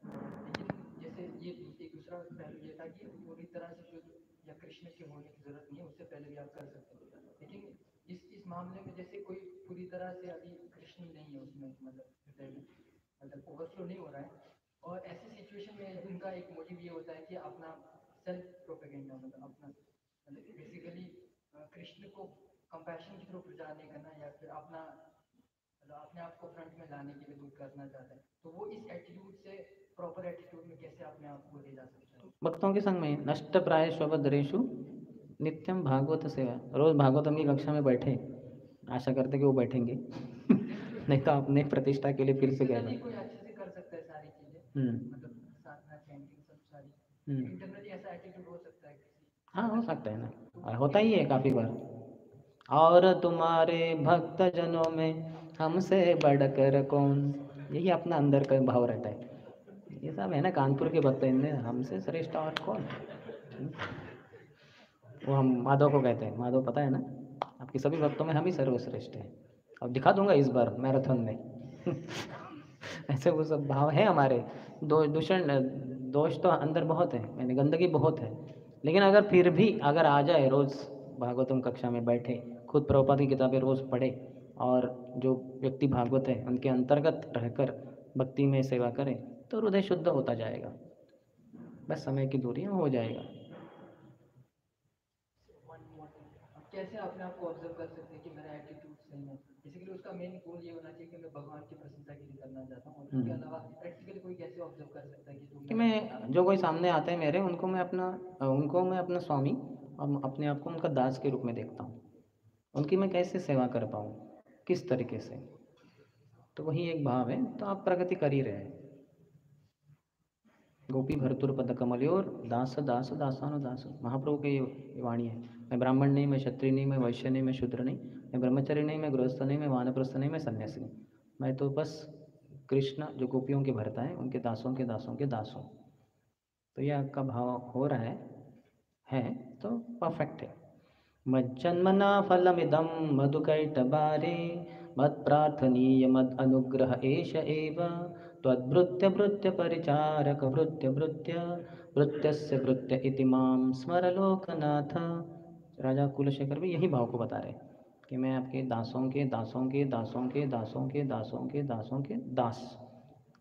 लेकिन जैसे ये एक दूसरा पहलू ये था कि पूरी तरह से शुद्ध या कृष्ण के होने की जरूरत नहीं है, उससे पहले भी आप कर सकते हो। लेकिन इस मामले में जैसे कोई पूरी तरह से अभी कृष्ण नहीं है उसमें, मतलब हृदय में, मतलब ओवरफ्लो नहीं हो रहा है, और ऐसी सिचुएशन में उनका एक मोटिव ये होता है कि अपना सेल्फ प्रोपेगेंडा, मतलब अपना, मतलब बेसिकली कृष्ण को कंपैशन की तरफ प्रचार नहीं करना, या फिर अपना मतलब अपने आप को फ्रंट में लाने के लिए कुछ करना चाहता है, तो वो इस एटीट्यूड से प्रॉपर एटीट्यूड में कैसे अपने आप को ले जा सकता है? भक्तों के संग में नष्ट प्राय स्वभद्रेशु नित्यम भागवत सेवा। रोज भागवतम की कक्षा में बैठे, आशा करते कि वो बैठेंगे नहीं तो अपने प्रतिष्ठा के लिए फिर से गए। कोई अच्छे से कर सकता है सारी चीजें, मतलब साधना चैंटिंग सब सारी, इंटरनली ऐसा एटीट्यूड हो सकता है किसी? हाँ, हो सकता है ना, और होता ही है काफ़ी बार। और तुम्हारे भक्त जनों में हमसे बढ़कर कौन, यही अपना अंदर का भाव रहता है। ये सब है ना कानपुर के भक्त, इनमें हमसे श्रेष्ठ और कौन। वो हम माधव को कहते हैं, माधव पता है ना, आपके सभी भक्तों में हम ही सर्वश्रेष्ठ हैं, अब दिखा दूंगा इस बार मैराथन में ऐसे वो सब भाव है हमारे। दूषण दोष तो अंदर बहुत है, मैंने गंदगी बहुत है, लेकिन अगर फिर भी अगर आ जाए, रोज़ भागवतम कक्षा में बैठे, खुद प्रभुपाद की किताबें रोज़ पढ़े, और जो व्यक्ति भागवत है उनके अंतर्गत रहकर भक्ति में सेवा करें, तो हृदय शुद्ध होता जाएगा। बस समय की दूरी में हो जाएगा। कैसे अपने आप को ऑब्जर्व कर सकते हैं कि मेरा एटीट्यूड सही है? बेसिकली उसका मेन गोल ये होना चाहिए कि मैं भगवान की प्रशंसा के लिए करना चाहता हूँ, और उसके अलावा प्रैक्टिकली कोई कैसे ऑब्जर्व कर सकता है कि कि मैं जो कोई सामने आते हैं मेरे, उनको मैं अपना स्वामी और अपने आप को उनका दास के रूप में देखता हूँ। उनकी मैं कैसे सेवा कर पाऊँ, किस तरीके से, तो वही एक भाव है, तो आप प्रगति कर ही रहे हैं। गोपी भरतुर पद कमलियोर दास दास दासानुदास, महाप्रभु की ये वाणी है। मैं ब्राह्मण नहीं, मैं क्षत्रिय नहीं, मैं वैश्य नहीं, मैं शूद्र नहीं, मैं ब्रह्मचर्य नहीं, मैं गृहस्थ नहीं, मैं वानप्रस्थ नहीं, मैं सन्यासी नहीं, मैं तो बस कृष्ण जो गोपियों के भरता है उनके दासों के दासों के दास हूँ। तो ये आपका भाव हो रहा है तो परफेक्ट है। मज्जन्मना फलमिदं मधुकैटभारे मत्प्रार्थनीय मद अनुग्रह एष एव त्वद्भृत्य भृत्य परिचारक भृत्य भृत्य भृत्यस्य भृत्य इति मां स्मर लोकनाथ। राजा कुलशेखर भी यही भाव को बता रहे कि मैं आपके दासों के दासों के दासों के दासों के दासों के दासों के दास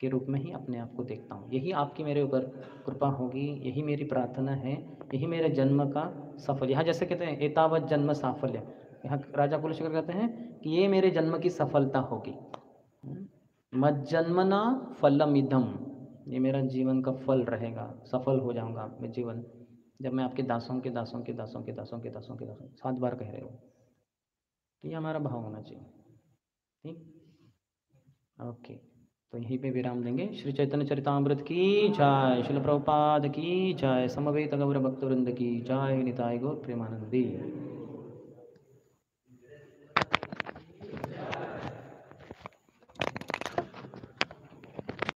के रूप में ही अपने आप को देखता हूँ। यही आपकी मेरे ऊपर कृपा होगी, यही मेरी प्रार्थना है, यही मेरे जन्म का सफल। यहाँ जैसे कहते हैं एतावत जन्म साफल्य, यहाँ राजा कुलशेखर कहते हैं कि ये मेरे जन्म की सफलता होगी। मज्जन्मना फलमिदम, ये मेरा जीवन का फल रहेगा, सफल हो जाऊंगा मैं जीवन, जब मैं आपके दासों के दासों के दासों के दासों के दासों के दासों 7 बार कह रहे हो। तो ये हमारा भाव होना चाहिए। ठीक, ओके, तो यहीं पे विराम देंगे। श्री चैतन्य चरितामृत की जय, श्रील प्रभुपाद की जय, समवेत गौर भक्तवृंद की जय, निताय गौर प्रेमानंदी।